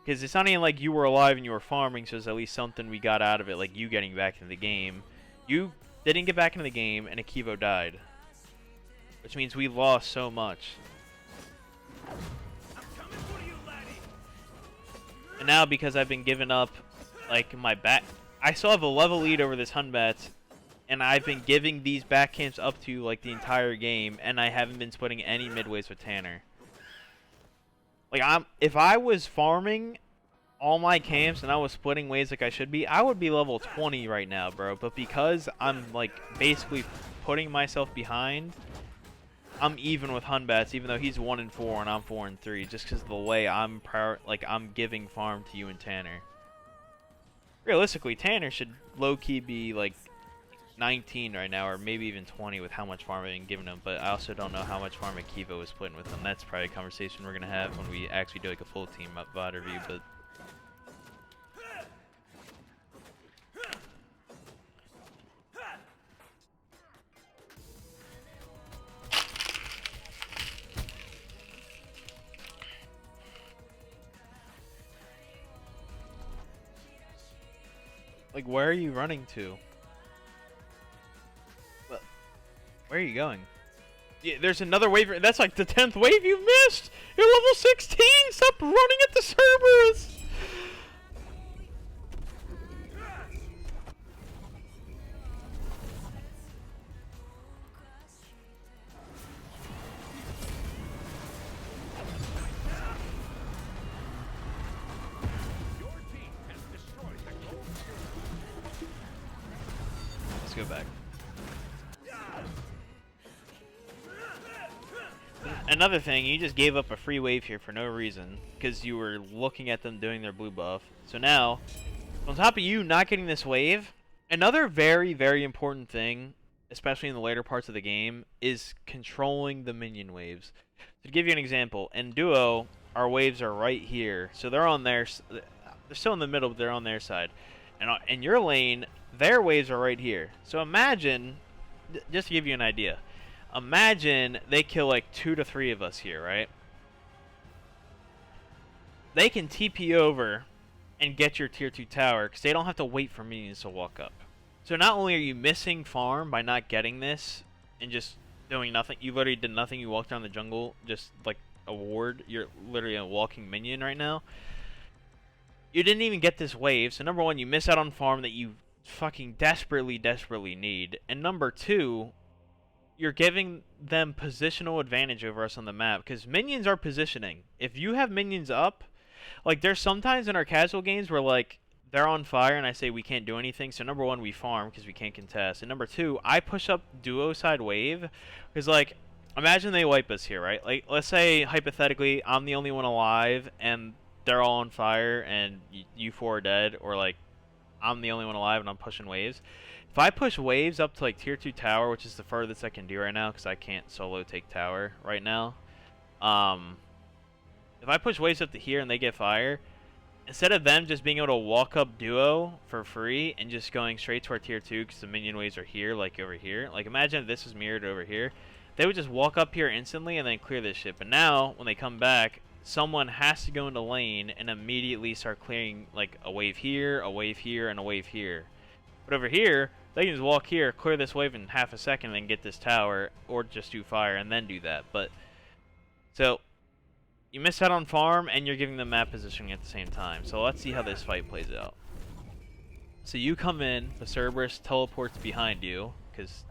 Because it's not even like you were alive and you were farming, so there's at least something we got out of it, like you getting back into the game. You didn't get back into the game, and Akivo died. Which means we lost so much. And now, because I've been giving up, like, my back... I still have a level lead over this Hunbat, and I've been giving these back camps up to, like, the entire game, and I haven't been splitting any midways with Tanner. Like, if I was farming all my camps and I was splitting ways like I should be, I would be level 20 right now, bro. But because I'm, like, basically putting myself behind, I'm even with Hunbats, even though he's 1 and 4 and I'm 4 and 3, just because of the way I'm giving farm to you and Tanner. Realistically, Tanner should low-key be, like, 19 right now, or maybe even 20 with how much farm I've been giving him, but I also don't know how much farm Akivo was putting with him. That's probably a conversation we're going to have when we actually do like a full team VOD review, but... Like, where are you running to? Where are you going? Yeah, there's another wave. That's like the 10th wave you missed! You're level 16! Stop running at the Cerberus! Let's go back. Another thing, you just gave up a free wave here for no reason, because you were looking at them doing their blue buff. So now, on top of you not getting this wave, another very, very important thing, especially in the later parts of the game, is controlling the minion waves. To give you an example, in Duo, our waves are right here. So they're on their... They're still in the middle, but they're on their side. And in your lane, their waves are right here. So imagine, just to give you an idea, imagine they kill like 2 to 3 of us here, right? They can TP over and get your tier 2 tower because they don't have to wait for minions to walk up. So not only are you missing farm by not getting this and just doing nothing, you literally did nothing, you walked around the jungle just like a ward, you're literally a walking minion right now. You didn't even get this wave, so number 1, you miss out on farm that you fucking desperately, desperately need. And number 2, you're giving them positional advantage over us on the map, because minions are positioning. If you have minions up, like there's sometimes in our casual games where like they're on fire and I say we can't do anything, so number 1, we farm because we can't contest, and number 2, I push up duo side wave, because like imagine they wipe us here, right? Like let's say hypothetically I'm the only one alive and they're all on fire and you 4 are dead, or like I'm the only one alive and I'm pushing waves. If I push waves up to like tier 2 tower, which is the furthest I can do right now because I can't solo take tower right now. If I push waves up to here and they get fire, instead of them just being able to walk up duo for free and just going straight to our tier 2 because the minion waves are here, like over here. Like imagine if this was mirrored over here. They would just walk up here instantly and then clear this shit. But now, when they come back, someone has to go into lane and immediately start clearing like a wave here, and a wave here. But over here, they can just walk here, clear this wave in half a second, and then get this tower, or just do fire and then do that. But so you miss out on farm, and you're giving them map positioning at the same time. So let's see how this fight plays out. So you come in, the Cerberus teleports behind you because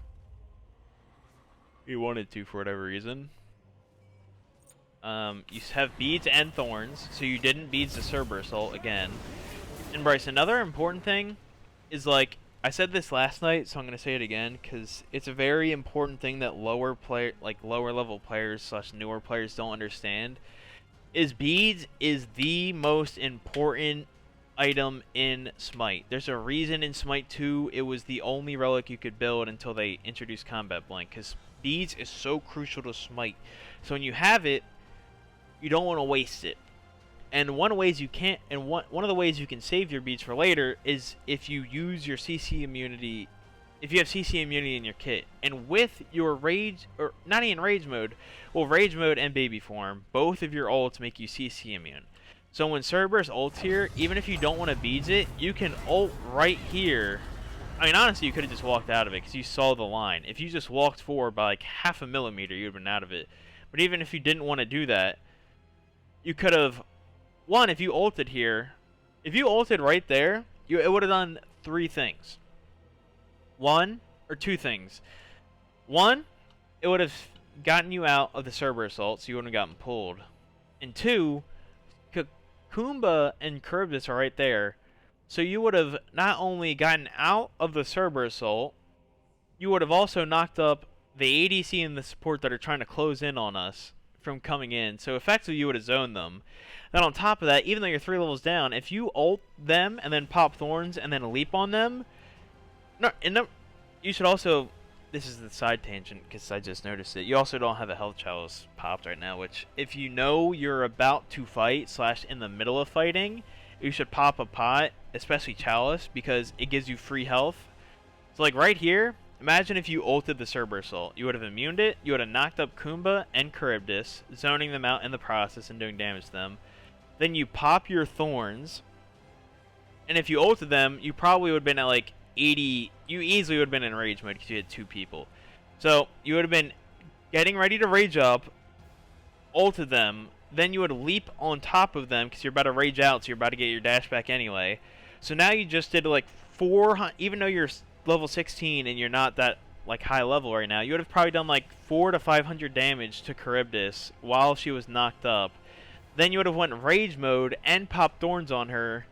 he wanted to for whatever reason. You have beads and thorns, so you didn't beads the Cerberus ult again. And Bryce, another important thing is, like, I said this last night, so I'm gonna say it again because it's a very important thing that lower level players / newer players don't understand. Is beads is the most important item in Smite. There's a reason in Smite 2 it was the only relic you could build until they introduced Combat Blank, because beads is so crucial to Smite. So when you have it, you don't want to waste it. And one of the ways you can save your beads for later is if you use your CC immunity, if you have CC immunity in your kit. And with your rage, or not even rage mode, well, rage mode and baby form, both of your ults make you CC immune. So when Cerberus ults here, even if you don't want to beads it, you can ult right here. I mean, honestly, you could have just walked out of it because you saw the line. If you just walked forward by like half a millimeter, you'd have been out of it. But even if you didn't want to do that, you could have, one, if you ulted here, if you ulted right there, it would have done three things. One, or two things. One, it would have gotten you out of the Cerberus ult, so you wouldn't have gotten pulled. And two, Kumba and Charybdis are right there, so you would have not only gotten out of the Cerberus ult, you would have also knocked up the ADC and the support that are trying to close in on us from coming in. So effectively, you would have zoned them. Then on top of that, even though you're 3 levels down, if you ult them and then pop thorns and then leap on them, you should also. This is the side tangent because I just noticed it. You also don't have a health chalice popped right now, which if you know you're about to fight / in the middle of fighting, you should pop a pot, especially chalice, because it gives you free health. So like right here, imagine if you ulted the Cerberus ult. You would have immuned it, you would have knocked up Kumba and Charybdis, zoning them out in the process and doing damage to them. Then you pop your thorns, and if you ulted them, you probably would have been at like 80, you easily would have been in rage mode because you had 2 people. So you would have been getting ready to rage up, ulted them, then you would leap on top of them because you're about to rage out, so you're about to get your dash back anyway. So now you just did like 400, even though you're level 16 and you're not that like high level right now, you would have probably done like 400 to 500 damage to Charybdis while she was knocked up. Then you would have went rage mode and popped thorns on her.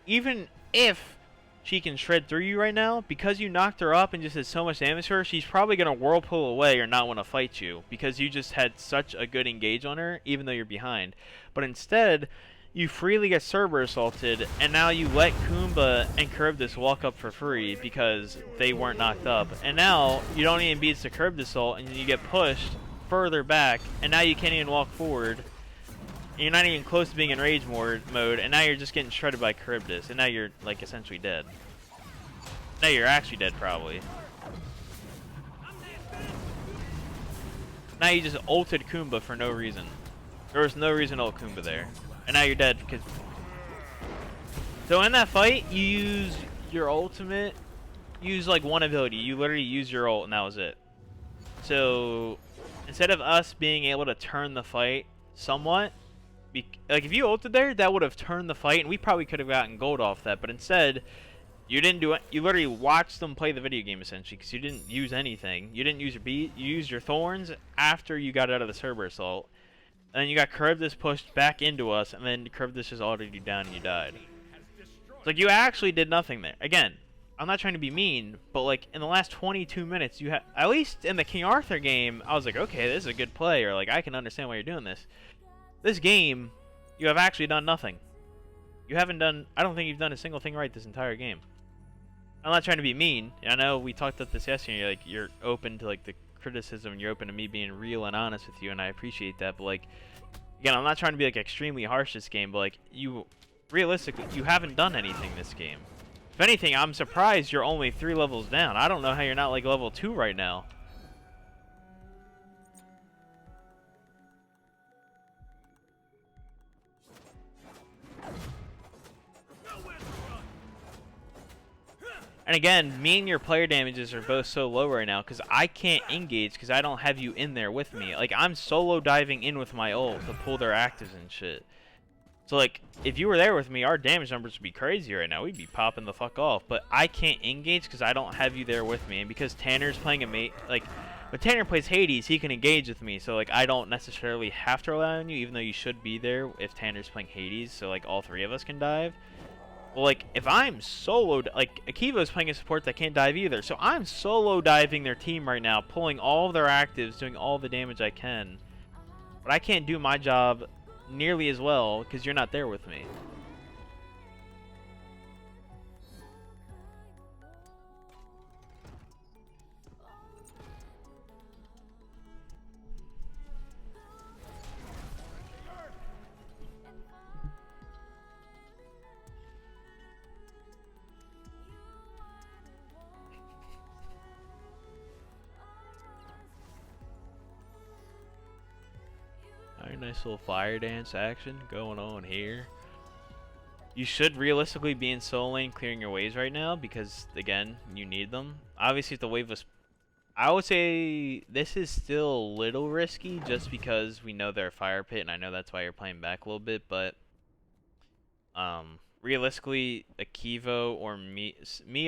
Even if she can shred through you right now, because you knocked her up and just did so much damage to her, she's probably going to whirlpool away or not want to fight you because you just had such a good engage on her, even though you're behind. But instead, you freely get Cerberus assaulted, and now you let Kumba and Charybdis walk up for free because they weren't knocked up. And now, you don't even beat the Charybdis assault, and you get pushed further back, and now you can't even walk forward. And you're not even close to being in rage mode, and now you're just getting shredded by Charybdis, and now you're like essentially dead. Now you're actually dead, probably. Now you just ulted Kumba for no reason. There was no reason to ult Kumba there, and now you're dead because. So in that fight, you use your ultimate. Use like one ability. You literally use your ult, and that was it. So instead of us being able to turn the fight somewhat. Like if you ulted there, that would have turned the fight, and we probably could have gotten gold off that. But instead, you didn't do it. You literally watched them play the video game essentially, because you didn't use anything. You didn't use your beat. You used your thorns after you got out of the Cerberus ult, and then you got Charybdis pushed back into us, and then Charybdis just ulted you down and you died. It's like you actually did nothing there. Again, I'm not trying to be mean, but like in the last 22 minutes, you had at least in the King Arthur game, I was like, okay, this is a good play, or like I can understand why you're doing this. This game, you have actually done nothing. You haven't done. I don't think you've done a single thing right this entire game. I'm not trying to be mean. I know we talked about this yesterday. You're open to like the criticism, and you're open to me being real and honest with you, and I appreciate that. But like, again, I'm not trying to be like extremely harsh this game, but like you, realistically, you haven't done anything this game. If anything, I'm surprised you're only 3 levels down. I don't know how you're not like level 2 right now. And again, me and your player damages are both so low right now because I can't engage because I don't have you in there with me. Like, I'm solo diving in with my ult to pull their actives and shit. So, like, if you were there with me, our damage numbers would be crazy right now. We'd be popping the fuck off. But I can't engage because I don't have you there with me. And because Tanner's playing a mate, like, when Tanner plays Hades, he can engage with me. So, like, I don't necessarily have to rely on you, even though you should be there if Tanner's playing Hades. So, like, all 3 of us can dive. Well, like, if I'm soloed, like, Akiva's playing a support that can't dive either. So I'm solo diving their team right now, pulling all of their actives, doing all the damage I can. But I can't do my job nearly as well because you're not there with me. Alright, nice little fire dance action going on here. You should realistically be in solo lane clearing your waves right now because, again, you need them. Obviously, if the wave was... I would say this is still a little risky just because we know they're fire pit, and I know that's why you're playing back a little bit, but... realistically, Akivo or me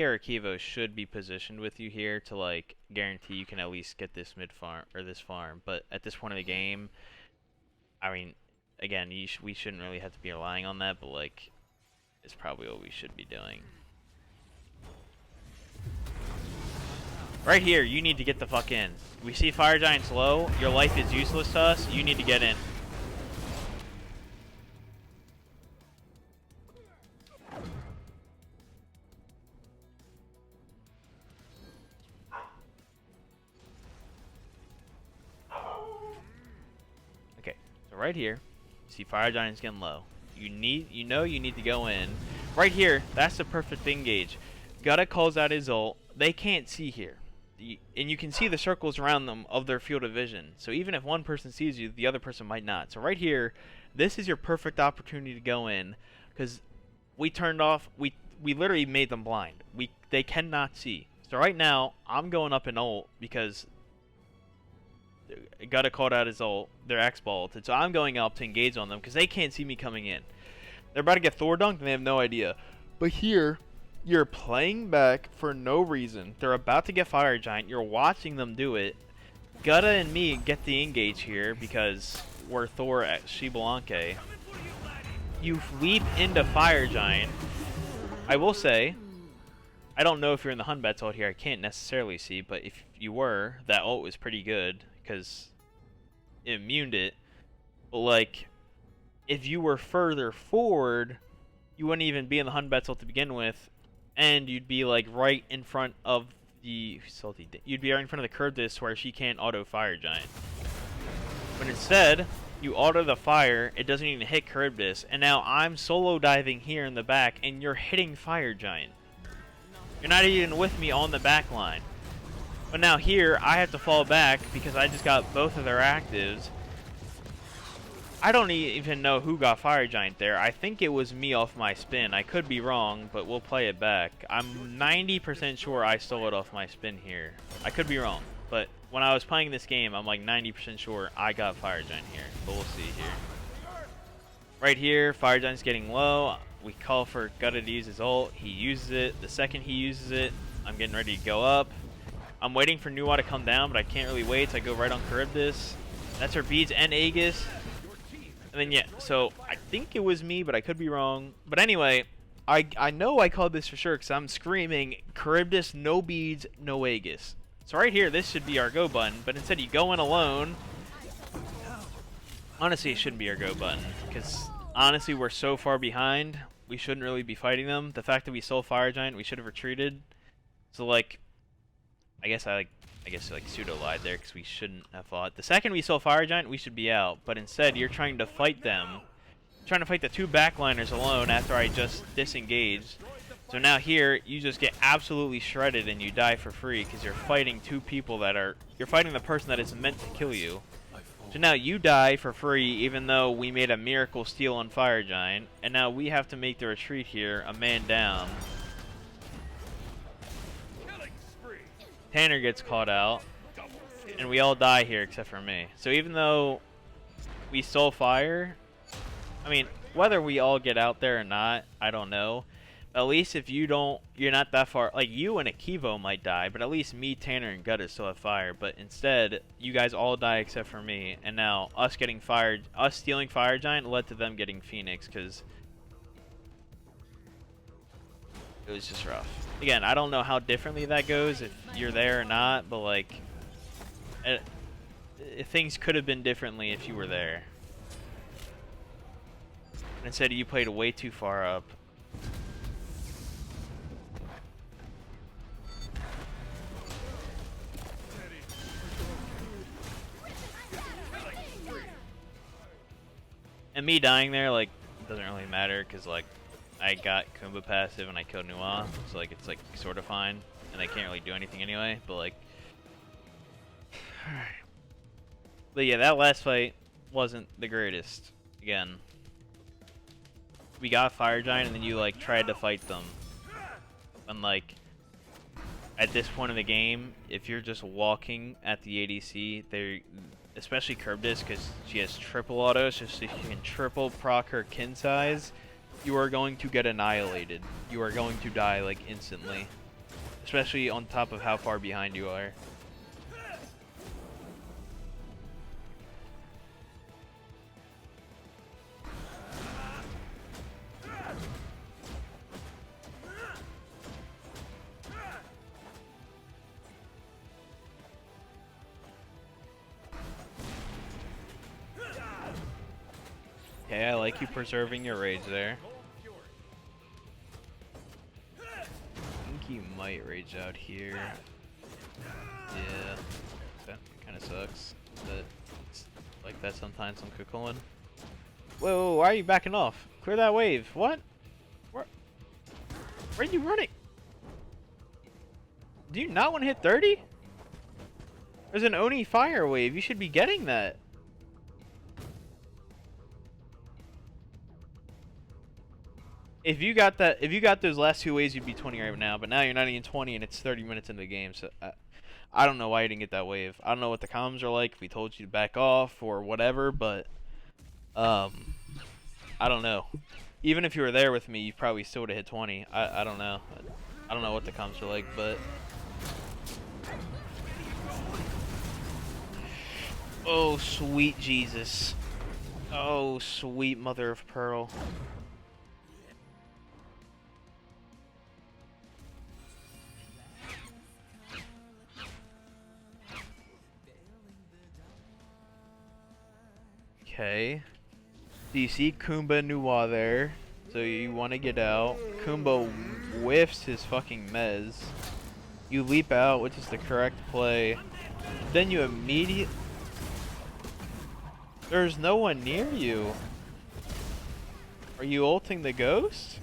or Akivo should be positioned with you here to like guarantee you can at least get this mid farm or this farm. But at this point of the game, I mean, again, we shouldn't really have to be relying on that, but like, it's probably what we should be doing. Right here, you need to get the fuck in. We see Fire Giants low. Your life is useless to us. You need to get in. Right here, you see Fire Giants getting low. You need to go in. Right here, that's the perfect engage. Gutta calls out his ult. They can't see here. And you can see the circles around them of their field of vision. So even if one person sees you, the other person might not. So right here, this is your perfect opportunity to go in. Because we turned off, we literally made them blind. They cannot see. So right now, I'm going up in ult because... Gotta call out his ult, their X-ball ulted, so I'm going up to engage on them because they can't see me coming in. They're about to get Thor dunked and they have no idea. But here, you're playing back for no reason. They're about to get Fire Giant. You're watching them do it. Gutta and me get the engage here because we're Thor at Shibalanke. You leap into Fire Giant. I will say, I don't know if you're in the Hunbats ult here. I can't necessarily see, but if you were, that ult was pretty good. Because it immuned it. But like, if you were further forward, you wouldn't even be in the Hunbats ult to begin with, and you'd be like right in front of the you'd be right in front of the curve disc where she can't auto Fire Giant. But instead, you auto the fire, it doesn't even hit curve disc, and now I'm solo diving here in the back, and you're hitting Fire Giant. You're not even with me on the back line. But now here, I have to fall back because I just got both of their actives. I don't even know who got Fire Giant there. I think it was me off my spin. I could be wrong, but we'll play it back. I'm 90% sure I stole it off my spin here. I could be wrong, but when I was playing this game, I'm like 90% sure I got Fire Giant here. But we'll see here. Right here, Fire Giant's getting low. We call for Gutta to use his ult. He uses it. The second he uses it, I'm getting ready to go up. I'm waiting for Nuwa to come down, but I can't really wait, so I go right on Charybdis. That's her beads and Aegis. And then, yeah, so I think it was me, but I could be wrong. But anyway, I know I called this for sure because I'm screaming, Charybdis, no beads, no Aegis. So right here, this should be our go button, but instead you go in alone. Honestly, it shouldn't be our go button because, honestly, we're so far behind. We shouldn't really be fighting them. The fact that we stole Fire Giant, we should have retreated. So, like... I guess pseudo lied there because we shouldn't have fought. The second we saw Fire Giant, we should be out. But instead, you're trying to fight them. Trying to fight the two backliners alone after I just disengaged. So now here, you just get absolutely shredded and you die for free because you're fighting two people that are... You're fighting the person that is meant to kill you. So now you die for free even though we made a miracle steal on Fire Giant. And now we have to make the retreat here, a man down. Tanner gets caught out, and we all die here except for me. So even though we stole fire, I mean, whether we all get out there or not, I don't know. At least if you're not that far, like you and Akivo might die, but at least me, Tanner, and Gutta still have fire. But instead, you guys all die except for me, and now us stealing Fire Giant led to them getting Phoenix, because it was just rough. Again, I don't know how differently that goes if you're there or not, but like, things could have been differently if you were there. Instead, you played way too far up. And me dying there, like, doesn't really matter, because, like, I got Kumba passive and I killed Nuwa, so like it's like sort of fine, and they can't really do anything anyway. But like, but yeah, that last fight wasn't the greatest. Again, we got Fire Giant, and then you like tried to fight them. And like at this point in the game, if you're just walking at the ADC, they, especially Curbdis, because she has triple autos, so she can triple proc her kin size, you are going to get annihilated. You are going to die like instantly, especially on top of how far behind you are. Okay, I like you preserving your rage there. I think you might rage out here. Yeah, that kind of sucks. But it's like that sometimes on Culainn. Whoa, why are you backing off? Clear that wave. What? Where are you running? Do you not want to hit 30? There's an Oni fire wave. You should be getting that. If you got that, if you got those last 2 waves, you'd be 20 right now. But now you're not even 20, and it's 30 minutes into the game. So I don't know why you didn't get that wave. I don't know what the comms are like. If we told you to back off or whatever, but I don't know. Even if you were there with me, you probably still would have hit 20. I don't know. I don't know what the comms are like, but. Oh, sweet Jesus. Oh, sweet mother of pearl. Okay. Do you see Kumba Nuwa there? So you want to get out. Kumba whiffs his fucking mez. You leap out, which is the correct play. Then you immediately... There's no one near you. Are you ulting the ghost?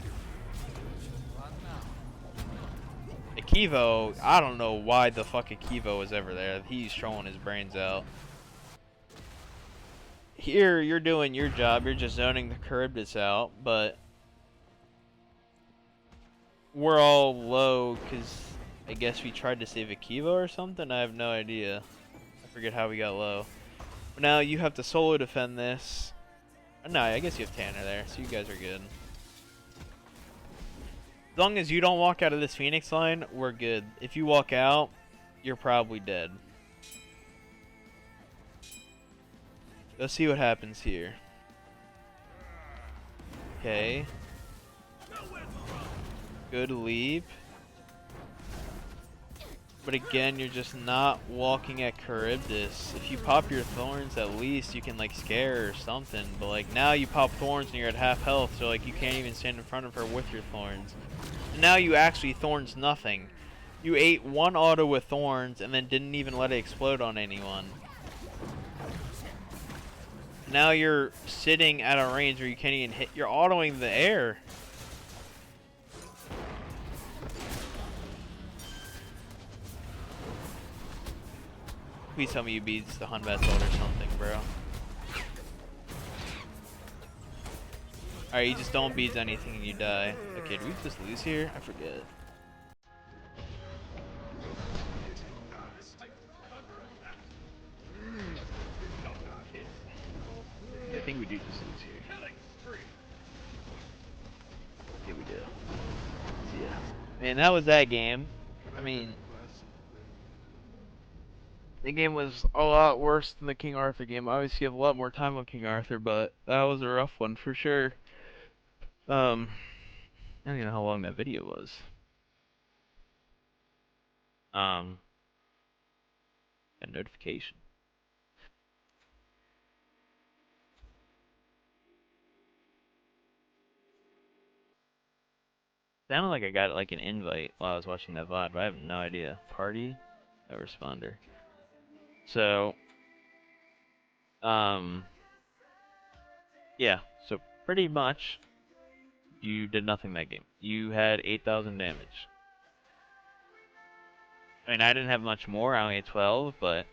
Akivo, I don't know why the fuck Akivo was ever there. He's trolling his brains out. Here, you're doing your job. You're just zoning the Charybdis out, but we're all low because I guess we tried to save Akivo or something. I have no idea. I forget how we got low. But now you have to solo defend this. No, I guess you have Tanner there, so you guys are good. As long as you don't walk out of this Phoenix line, we're good. If you walk out, you're probably dead. Let's see what happens here. Okay. Good leap. But again, you're just not walking at Charybdis. If you pop your thorns, at least you can like scare or something. But like now you pop thorns and you're at half health, so like you can't even stand in front of her with your thorns. And now you actually thorns nothing. You ate one auto with thorns and then didn't even let it explode on anyone. Now you're sitting at a range where you can't even hit. You're autoing the air. Please tell me you beats the Hunbat ult or something, bro. Alright, you just don't beat anything and you die. Okay, do we just lose here? I forget. I think we do just lose here. Yeah, we do. Yeah. Man, that was that game. I mean, the game was a lot worse than the King Arthur game. Obviously, you have a lot more time on King Arthur, but that was a rough one for sure. I don't even know how long that video was. A notification. Sounded like I got like an invite while I was watching that VOD, but I have no idea. Party? No responder. So, yeah. So pretty much, you did nothing that game. You had 8,000 damage. I mean, I didn't have much more. I only had 12, but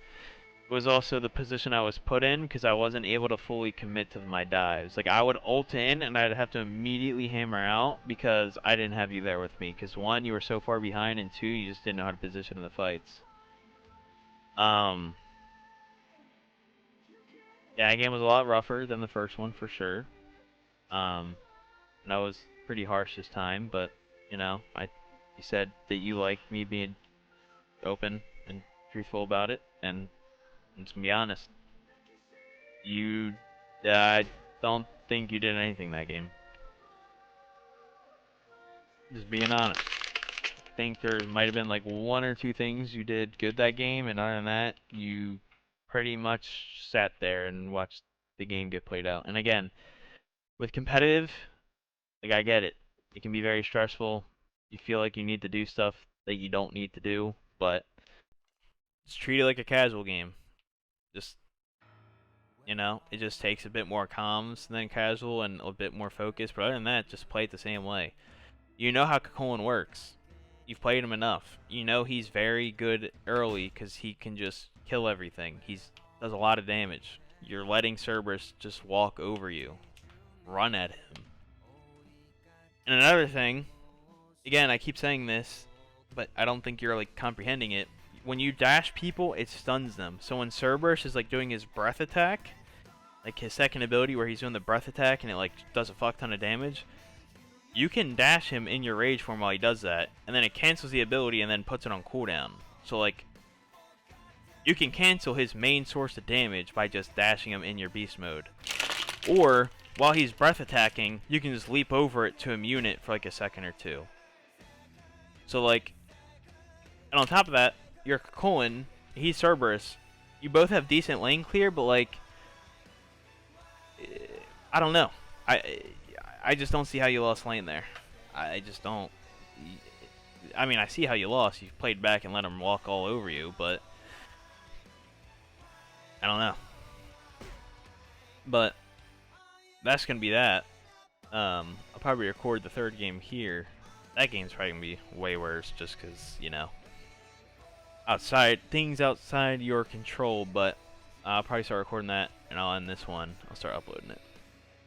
was also the position I was put in because I wasn't able to fully commit to my dives. Like I would ult in and I'd have to immediately hammer out because I didn't have you there with me. Because one, you were so far behind, and two, you just didn't know how to position in the fights. Yeah, that game was a lot rougher than the first one for sure. And I was pretty harsh this time, but you know, you said that you liked me being open and truthful about it, and to be honest, I don't think you did anything that game. Just being honest. I think there might have been like one or two things you did good that game, and other than that, you pretty much sat there and watched the game get played out. And again, with competitive, like I get it. It can be very stressful. You feel like you need to do stuff that you don't need to do, but just treat it like a casual game. Just it just takes a bit more comms than casual and a bit more focus. But other than that, just play it the same way. You know how Culainn works. You've played him enough. You know he's very good early because he can just kill everything. He does a lot of damage. You're letting Cerberus just walk over you. Run at him. And another thing, again, I keep saying this, but I don't think you're like comprehending it. When you dash people, it stuns them. So when Cerberus is like doing his breath attack, like his second ability where he's doing the breath attack and it like does a fuck ton of damage, you can dash him in your rage form while he does that, and then it cancels the ability and then puts it on cooldown. So like, you can cancel his main source of damage by just dashing him in your beast mode. Or, while he's breath attacking, you can just leap over it to immune it for like a second or two. So like, and on top of that, your Culainn, he's Cerberus. You both have decent lane clear, but like, I don't know. I just don't see how you lost lane there. I just don't. I mean, I see how you lost. You played back and let him walk all over you, but I don't know. But that's gonna be that. I'll probably record the third game here. That game's probably gonna be way worse, just because things outside your control. But I'll probably start recording that, and I'll end this one. I'll start uploading it.